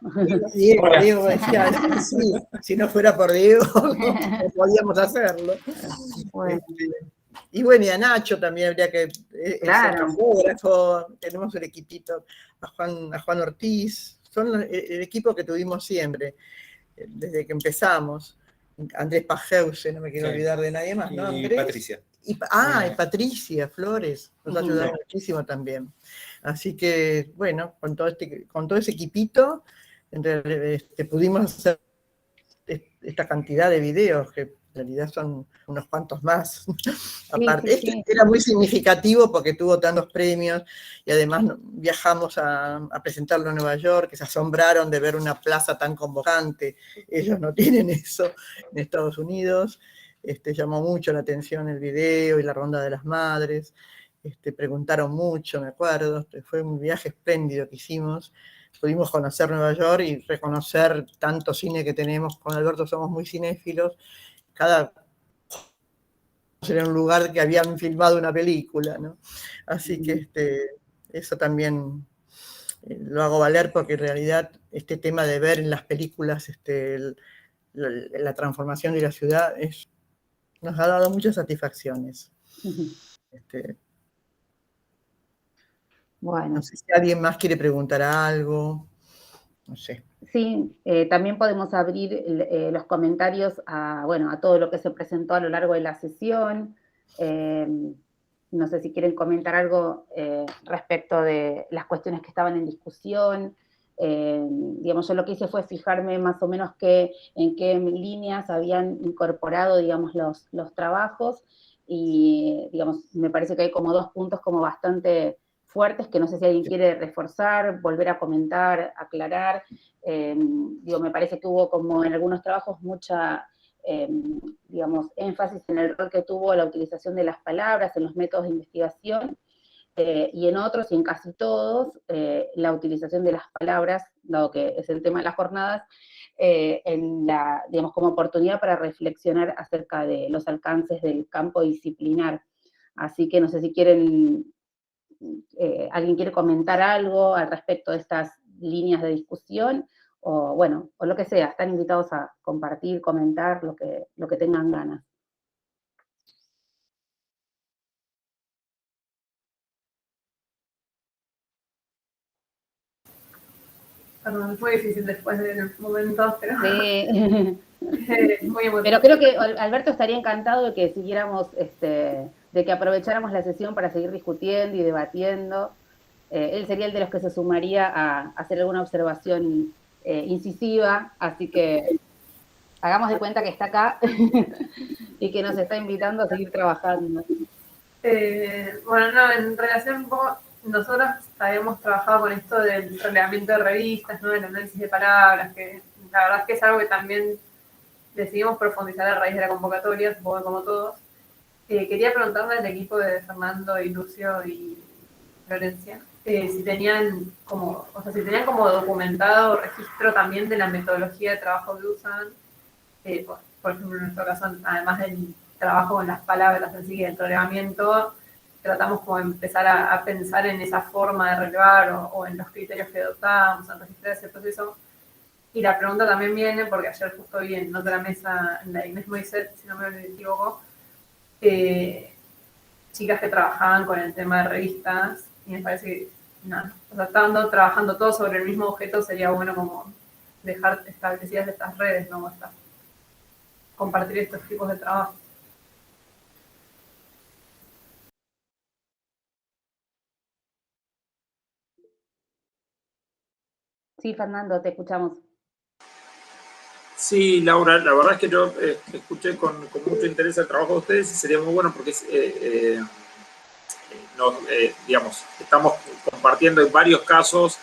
Speaker 8: Diego decía, sí, si no fuera por Diego, no podíamos hacerlo.
Speaker 1: Bueno.
Speaker 8: Y bueno, y a Nacho también habría que...
Speaker 1: Claro.
Speaker 8: Es fotógrafo, tenemos el equipito, a Juan Ortiz, son el equipo que tuvimos siempre, desde que empezamos. Andrés Pajeuze, no me quiero olvidar de nadie más, ¿no, Andrés?
Speaker 12: Patricia.
Speaker 8: Y Patricia Flores, nos ha ayudado muchísimo también. Así que, bueno, con todo ese equipito, pudimos hacer esta cantidad de videos, que en realidad son unos cuantos más. Aparte,
Speaker 1: sí.
Speaker 8: Era muy significativo porque tuvo tantos premios, y además viajamos a presentarlo en Nueva York, que se asombraron de ver una plaza tan convocante. Ellos no tienen eso en Estados Unidos. Llamó mucho la atención el video y la ronda de las madres. preguntaron mucho, me acuerdo, fue un viaje espléndido que hicimos. Pudimos conocer Nueva York y reconocer tanto cine que tenemos. Con Alberto somos muy cinéfilos. Cada era un lugar que habían filmado una película, ¿no? Así que eso también lo hago valer, porque en realidad este tema de ver en las películas la transformación de la ciudad nos ha dado muchas satisfacciones.
Speaker 1: Bueno.
Speaker 8: No sé si alguien más quiere preguntar algo. No sé.
Speaker 1: Sí, también podemos abrir los comentarios a todo lo que se presentó a lo largo de la sesión. No sé si quieren comentar algo respecto de las cuestiones que estaban en discusión. Digamos, yo lo que hice fue fijarme más o menos en qué líneas habían incorporado, digamos, los trabajos, y, digamos, me parece que hay como 2 puntos como bastante fuertes, que no sé si alguien quiere reforzar, volver a comentar, aclarar. Me parece que hubo como en algunos trabajos mucha, digamos, énfasis en el rol que tuvo la utilización de las palabras, en los métodos de investigación, y en otros, y en casi todos, la utilización de las palabras, dado que es el tema de las jornadas, digamos, como oportunidad para reflexionar acerca de los alcances del campo disciplinar. Así que no sé si quieren, alguien quiere comentar algo al respecto de estas líneas de discusión, o lo que sea. Están invitados a compartir, comentar, lo que tengan ganas.
Speaker 2: Perdón, fue difícil después de momentos, pero
Speaker 1: Sí.
Speaker 2: muy emotivo.
Speaker 1: Pero creo que Alberto estaría encantado de que siguiéramos, de que aprovecháramos la sesión para seguir discutiendo y debatiendo. Él sería el de los que se sumaría a hacer alguna observación incisiva, así que hagamos de cuenta que está acá y que nos está invitando a seguir trabajando.
Speaker 2: En relación un poco, nosotros habíamos trabajado con esto del relevamiento de revistas, ¿no? Del análisis de palabras, que la verdad es que es algo que también decidimos profundizar a raíz de la convocatoria, supongo que como todos. Quería preguntarle al equipo de Fernando y Lucio y Florencia, si tenían como documentado registro también de la metodología de trabajo que usan. Por ejemplo, en nuestro caso, además del trabajo con las palabras en sí, del relevamiento, tratamos como de empezar a pensar en esa forma de relevar o en los criterios que adoptamos, en registrar ese proceso. Y la pregunta también viene, porque ayer justo vi en otra mesa, en la de Inés Moiset, si no me equivoco, chicas que trabajaban con el tema de revistas, y me parece que, estando trabajando todo sobre el mismo objeto, sería bueno como dejar establecidas estas redes, ¿no? Compartir estos tipos de trabajo.
Speaker 1: Sí, Fernando, te escuchamos.
Speaker 12: Sí, Laura, la verdad es que yo escuché con mucho interés el trabajo de ustedes, y sería muy bueno porque digamos, estamos compartiendo en varios casos,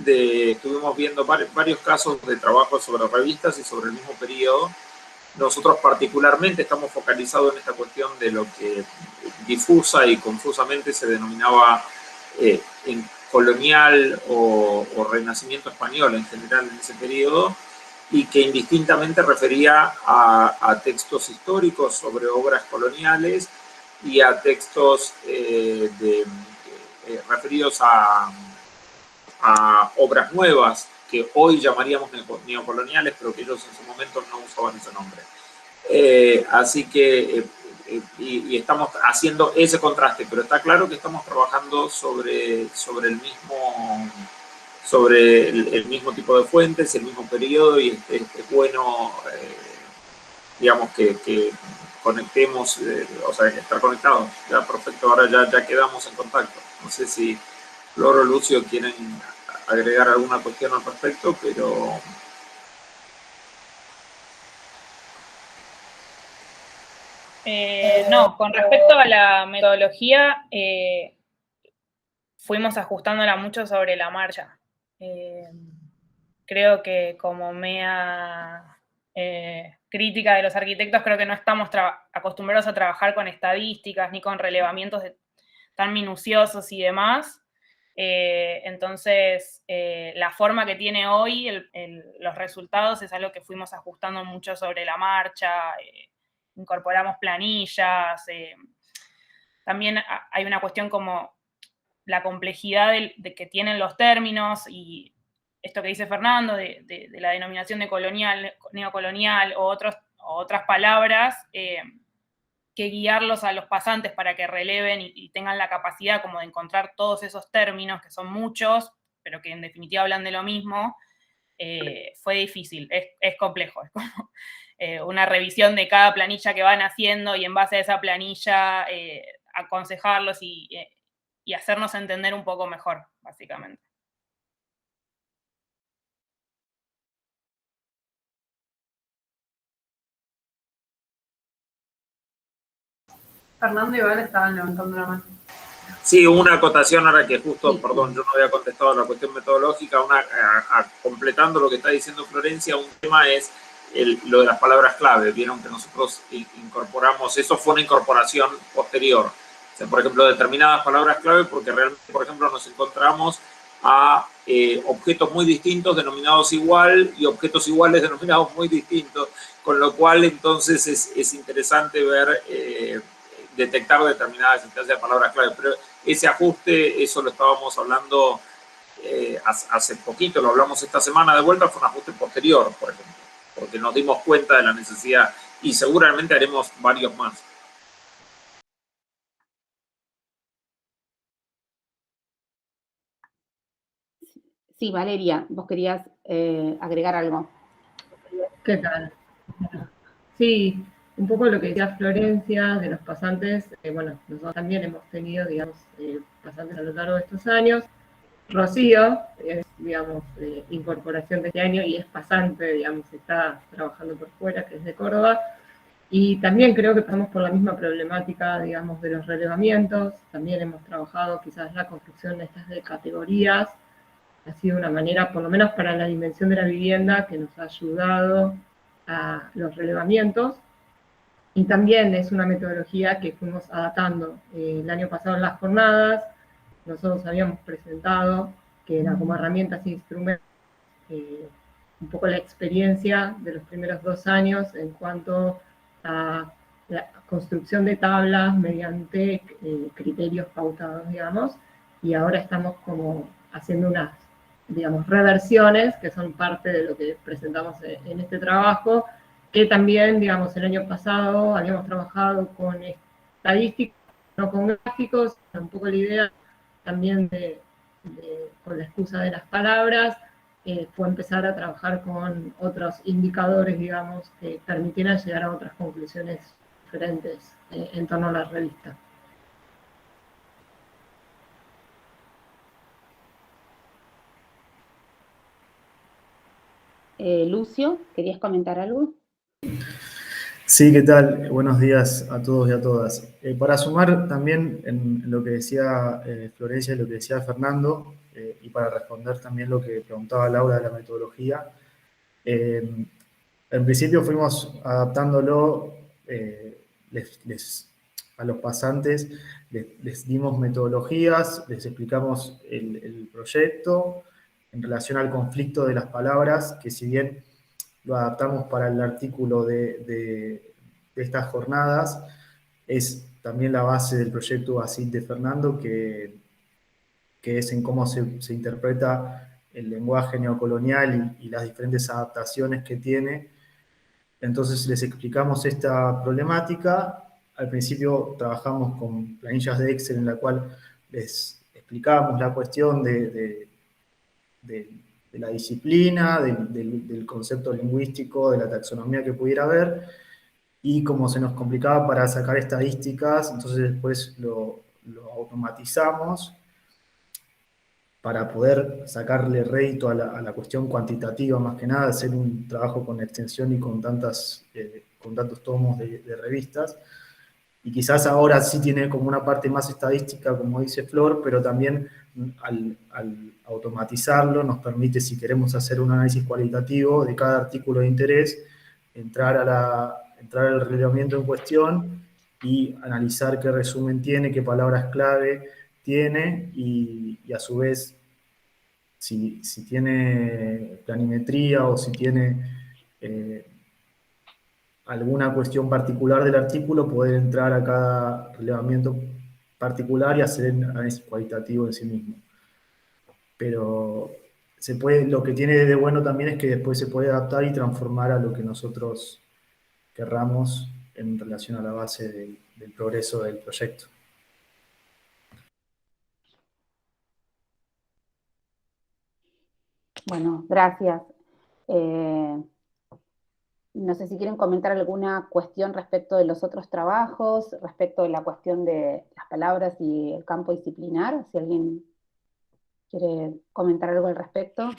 Speaker 12: estuvimos viendo varios casos de trabajo sobre revistas y sobre el mismo periodo. Nosotros particularmente estamos focalizados en esta cuestión de lo que difusa y confusamente se denominaba en colonial o renacimiento español en general en ese periodo, y que indistintamente refería a textos históricos sobre obras coloniales y a textos referidos a obras nuevas, que hoy llamaríamos neocoloniales, pero que ellos en su momento no usaban ese nombre. Así que, y estamos haciendo ese contraste, pero está claro que estamos trabajando sobre el mismo tipo de fuentes, el mismo periodo, y es bueno, digamos, que conectemos, o sea, estar conectados. Ya, perfecto, ahora ya quedamos en contacto. No sé si Flor o Lucio quieren agregar alguna cuestión al respecto, pero...
Speaker 7: No, con respecto a la metodología, fuimos ajustándola mucho sobre la marcha. Creo que como mea crítica de los arquitectos, creo que no estamos acostumbrados a trabajar con estadísticas ni con relevamientos tan minuciosos y demás. Entonces, la forma que tiene hoy los resultados es algo que fuimos ajustando mucho sobre la marcha, incorporamos planillas, también hay una cuestión como la complejidad de que tienen los términos y esto que dice Fernando de la denominación de colonial, neocolonial o otras palabras, que guiarlos a los pasantes para que releven y tengan la capacidad como de encontrar todos esos términos, que son muchos, pero que en definitiva hablan de lo mismo, fue difícil, es complejo, es como una revisión de cada planilla que van haciendo y en base a esa planilla aconsejarlos y hacernos entender un poco mejor, básicamente.
Speaker 2: Fernando y Val estaban levantando la mano.
Speaker 12: Sí, una acotación ahora que justo, perdón, yo no había contestado la cuestión metodológica, completando lo que está diciendo Florencia, un tema es lo de las palabras clave. Vieron que nosotros incorporamos, eso fue una incorporación posterior. O sea, por ejemplo, determinadas palabras clave, porque realmente, por ejemplo, nos encontramos a objetos muy distintos denominados igual y objetos iguales denominados muy distintos, con lo cual entonces es interesante ver, detectar determinadas instancias de palabras clave, pero ese ajuste, eso lo estábamos hablando hace poquito, lo hablamos esta semana de vuelta, fue un ajuste posterior, por ejemplo, porque nos dimos cuenta de la necesidad y seguramente haremos varios más.
Speaker 1: Sí, Valeria, vos querías agregar algo.
Speaker 13: ¿Qué tal? Sí, un poco lo que decía Florencia de los pasantes, bueno, nosotros también hemos tenido, digamos, pasantes a lo largo de estos años. Rocío es, digamos, incorporación de este año y es pasante, digamos, está trabajando por fuera, que es de Córdoba. Y también creo que pasamos por la misma problemática, digamos, de los relevamientos. También hemos trabajado quizás la construcción de estas de categorías. Ha sido una manera, por lo menos para la dimensión de la vivienda, que nos ha ayudado a los relevamientos. Y también es una metodología que fuimos adaptando. El año pasado en las jornadas, nosotros habíamos presentado, que era como herramientas e instrumentos, un poco la experiencia de los primeros 2 años en cuanto a la construcción de tablas mediante criterios pautados, digamos, y ahora estamos como haciendo unas, digamos, reversiones que son parte de lo que presentamos en este trabajo, que también, digamos, el año pasado habíamos trabajado con estadísticas, no con gráficos, un poco la idea también con la excusa de las palabras, fue empezar a trabajar con otros indicadores, digamos, que permitieran llegar a otras conclusiones diferentes en torno a la revista.
Speaker 1: Lucio, ¿querías comentar algo?
Speaker 3: Sí, ¿qué tal? Buenos días a todos y a todas. Para sumar también en lo que decía Florencia y lo que decía Fernando, y para responder también lo que preguntaba Laura de la metodología, en principio fuimos adaptándolo, a los pasantes les dimos metodologías, les explicamos el proyecto en relación al conflicto de las palabras, que si bien lo adaptamos para el artículo de estas jornadas, es también la base del proyecto UBASIT de Fernando, que es en cómo se interpreta el lenguaje neocolonial y las diferentes adaptaciones que tiene. Entonces les explicamos esta problemática. Al principio trabajamos con planillas de Excel en la cual les explicábamos la cuestión de la disciplina, del concepto lingüístico, de la taxonomía que pudiera haber, y como se nos complicaba para sacar estadísticas, entonces después lo automatizamos para poder sacarle rédito a la cuestión cuantitativa, más que nada, hacer un trabajo con extensión y con tantos tomos de revistas. Y quizás ahora sí tiene como una parte más estadística, como dice Flor, pero también al automatizarlo nos permite, si queremos hacer un análisis cualitativo de cada artículo de interés, entrar al relevamiento en cuestión y analizar qué resumen tiene, qué palabras clave tiene y a su vez si tiene planimetría o si tiene alguna cuestión particular del artículo, poder entrar a cada relevamiento particular y hacer el análisis cualitativo en sí mismo. Pero lo que tiene de bueno también es que después se puede adaptar y transformar a lo que nosotros querramos en relación a la base del progreso del proyecto.
Speaker 1: Bueno, gracias. No sé si quieren comentar alguna cuestión respecto de los otros trabajos, respecto de la cuestión de las palabras y el campo disciplinar, si alguien quiere comentar algo al respecto.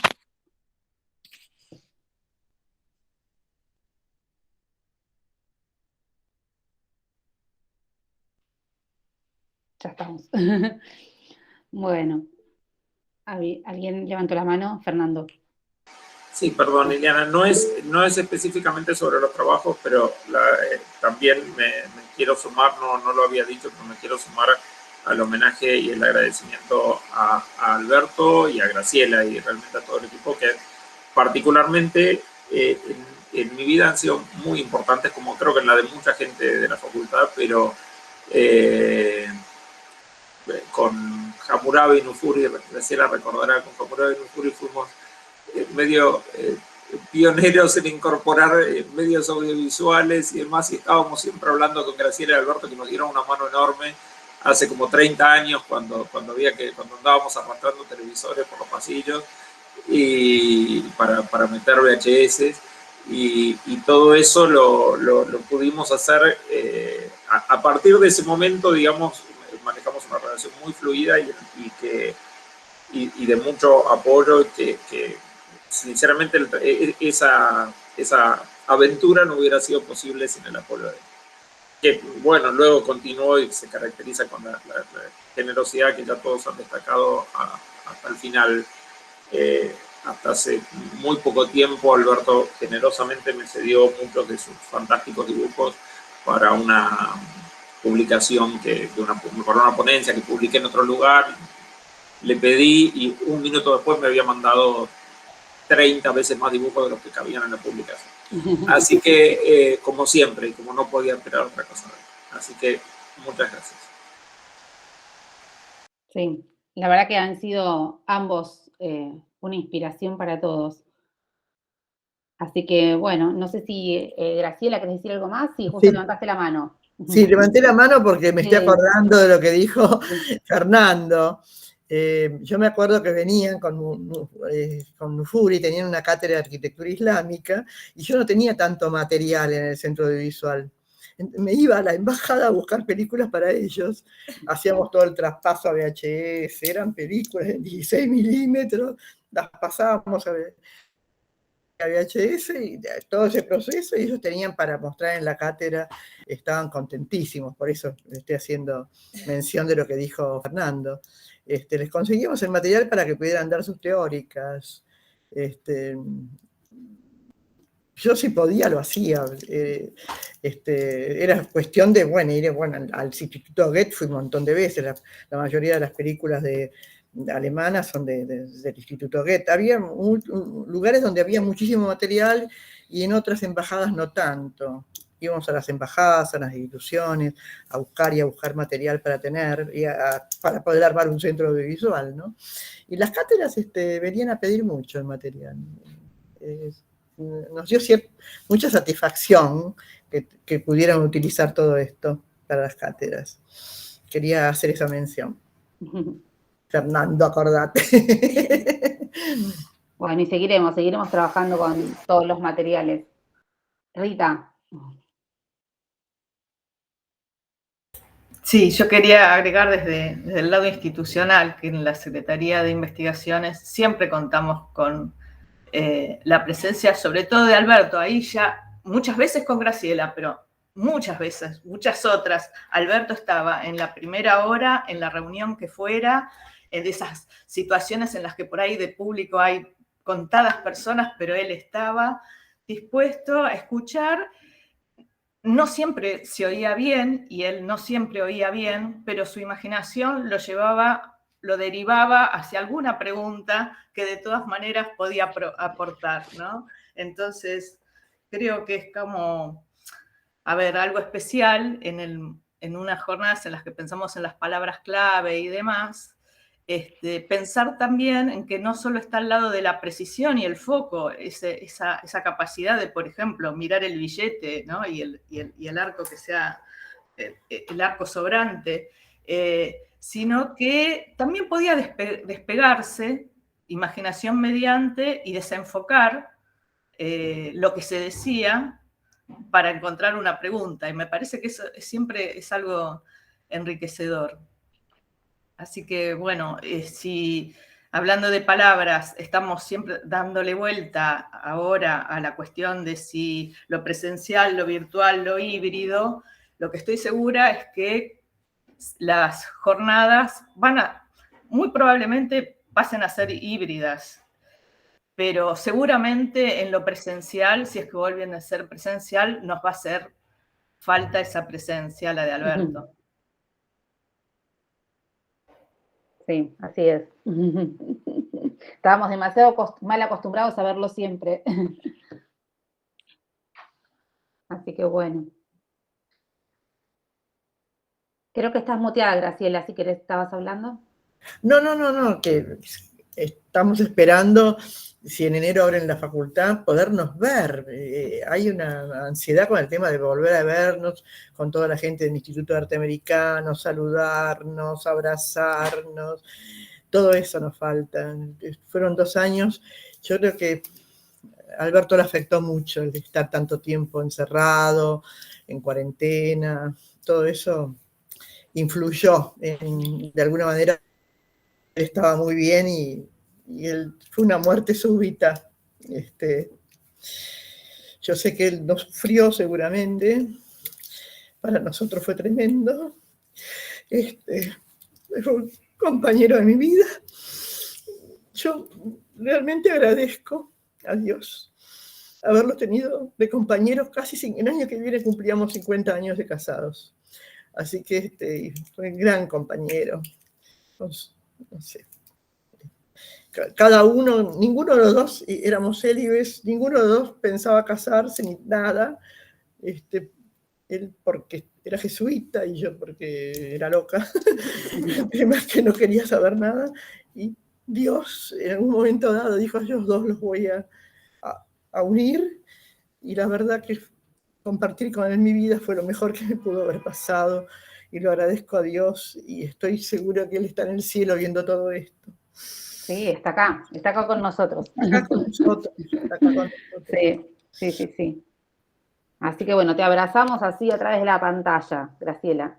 Speaker 1: Ya estamos. Bueno, ¿alguien levantó la mano? Fernando.
Speaker 12: Sí, perdón, Liliana, no es específicamente sobre los trabajos, pero también me quiero sumar, no lo había dicho, pero me quiero sumar al homenaje y el agradecimiento a Alberto y a Graciela y realmente a todo el equipo que particularmente en mi vida han sido muy importantes, como creo que en la de mucha gente de la facultad, pero con Hammurabi y Nufuri, Graciela recordará, con Hammurabi y Nufuri fuimos medio pioneros en incorporar medios audiovisuales y demás, y estábamos siempre hablando con Graciela y Alberto, que nos dieron una mano enorme hace como 30 años cuando andábamos arrastrando televisores por los pasillos y para meter VHS y todo eso lo pudimos hacer a partir de ese momento, digamos, manejamos una relación muy fluida y de mucho apoyo que sinceramente esa aventura no hubiera sido posible sin el apoyo de él. Que bueno, luego continuó y se caracteriza con la generosidad que ya todos han destacado hasta el final. Hasta hace muy poco tiempo Alberto generosamente me cedió muchos de sus fantásticos dibujos para una publicación, para una ponencia que publiqué en otro lugar. Le pedí y un minuto después me había mandado 30 veces más dibujos de los que cabían en la publicación. Así que, como siempre, y como no podía esperar otra cosa. Así que, muchas gracias.
Speaker 1: Sí, la verdad que han sido ambos una inspiración para todos. Así que, bueno, no sé si, Graciela, ¿querés decir algo más? Sí, justo levantaste la mano.
Speaker 8: Sí, levanté la mano porque me estoy acordando de lo que dijo Fernando. Yo me acuerdo que venían con Nufuri, tenían una cátedra de arquitectura islámica, y yo no tenía tanto material en el centro audiovisual. Me iba a la embajada a buscar películas para ellos, hacíamos todo el traspaso a VHS, eran películas en 16 milímetros, las pasábamos a VHS y todo ese proceso, y ellos tenían para mostrar en la cátedra, estaban contentísimos, por eso estoy haciendo mención de lo que dijo Fernando. Les conseguimos el material para que pudieran dar sus teóricas. Yo si podía lo hacía. Era cuestión de, ir al Instituto Goethe fui un montón de veces. La mayoría de las películas alemanas son del Instituto Goethe. Había lugares donde había muchísimo material y en otras embajadas no tanto. Íbamos a las embajadas, a las instituciones, a buscar material para tener, para poder armar un centro audiovisual, ¿no? Y las cátedras venían a pedir mucho el material. Nos dio mucha satisfacción que pudieran utilizar todo esto para las cátedras. Quería hacer esa mención. Fernando, acordate.
Speaker 1: Bueno, y seguiremos trabajando con todos los materiales. Rita.
Speaker 14: Sí, yo quería agregar desde el lado institucional que en la Secretaría de Investigaciones siempre contamos con la presencia, sobre todo de Alberto, ahí ya muchas veces con Graciela, pero muchas veces, muchas otras. Alberto estaba en la primera hora, en la reunión que fuera, en esas situaciones en las que por ahí de público hay contadas personas, pero él estaba dispuesto a escuchar no siempre se oía bien, y él no siempre oía bien, pero su imaginación lo derivaba hacia alguna pregunta que de todas maneras podía aportar, ¿no? Entonces, creo que es como, a ver, algo especial en unas jornadas en las que pensamos en las palabras clave y demás, pensar también en que no solo está al lado de la precisión y el foco, esa capacidad de, por ejemplo, mirar el billete, ¿no? y el arco que sea el arco sobrante, sino que también podía despegarse, imaginación mediante, y desenfocar lo que se decía para encontrar una pregunta. Y me parece que eso siempre es algo enriquecedor. Así que, bueno, si hablando de palabras, estamos siempre dándole vuelta ahora a la cuestión de si lo presencial, lo virtual, lo híbrido, lo que estoy segura es que las jornadas muy probablemente pasen a ser híbridas, pero seguramente en lo presencial, si es que vuelven a ser presencial, nos va a hacer falta esa presencia, la de Alberto.
Speaker 1: Sí, así es. Estábamos demasiado mal acostumbrados a verlo siempre. Así que bueno. Creo que estás muteada, Graciela, si querés, ¿estabas hablando?
Speaker 8: No, que estamos esperando, si en enero abren la facultad, podernos ver. Hay una ansiedad con el tema de volver a vernos con toda la gente del Instituto de Arte Americano, saludarnos, abrazarnos, todo eso nos falta. Fueron 2 años, yo creo que a Alberto le afectó mucho el estar tanto tiempo encerrado, en cuarentena, todo eso influyó de alguna manera. Él estaba muy bien y él fue una muerte súbita. Yo sé que él no sufrió seguramente, para nosotros fue tremendo. Fue un compañero de mi vida. Yo realmente agradezco a Dios haberlo tenido de compañeros casi el año que viene cumplíamos 50 años de casados. Así que fue un gran compañero. No sé. Cada uno, ninguno de los dos éramos célibes, ninguno de los dos pensaba casarse ni nada. Él porque era jesuita y yo porque era loca. Además que no quería saber nada. Y Dios en algún momento dado dijo: a ellos dos los voy a unir. Y la verdad que compartir con él mi vida fue lo mejor que me pudo haber pasado. Y lo agradezco a Dios y estoy segura que Él está en el cielo viendo todo esto.
Speaker 1: Sí, está acá con nosotros.
Speaker 8: Está acá con nosotros.
Speaker 1: Sí. Así que bueno, te abrazamos así a través de la pantalla, Graciela.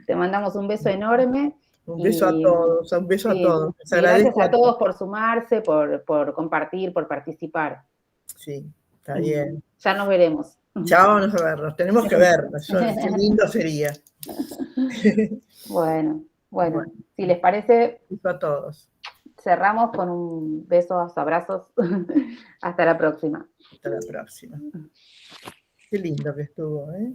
Speaker 1: Te mandamos un beso enorme.
Speaker 8: Un beso a todos, un beso a todos.
Speaker 1: Gracias a todos por sumarse, por compartir, por participar.
Speaker 8: Sí, está bien.
Speaker 1: Ya nos veremos.
Speaker 8: Chao, nos vernos. Tenemos que vernos. Qué lindo sería.
Speaker 1: Bueno, si les parece,
Speaker 8: beso a todos.
Speaker 1: Cerramos con un beso, abrazos. Hasta la próxima.
Speaker 8: Hasta la próxima. Qué lindo que estuvo, ¿eh?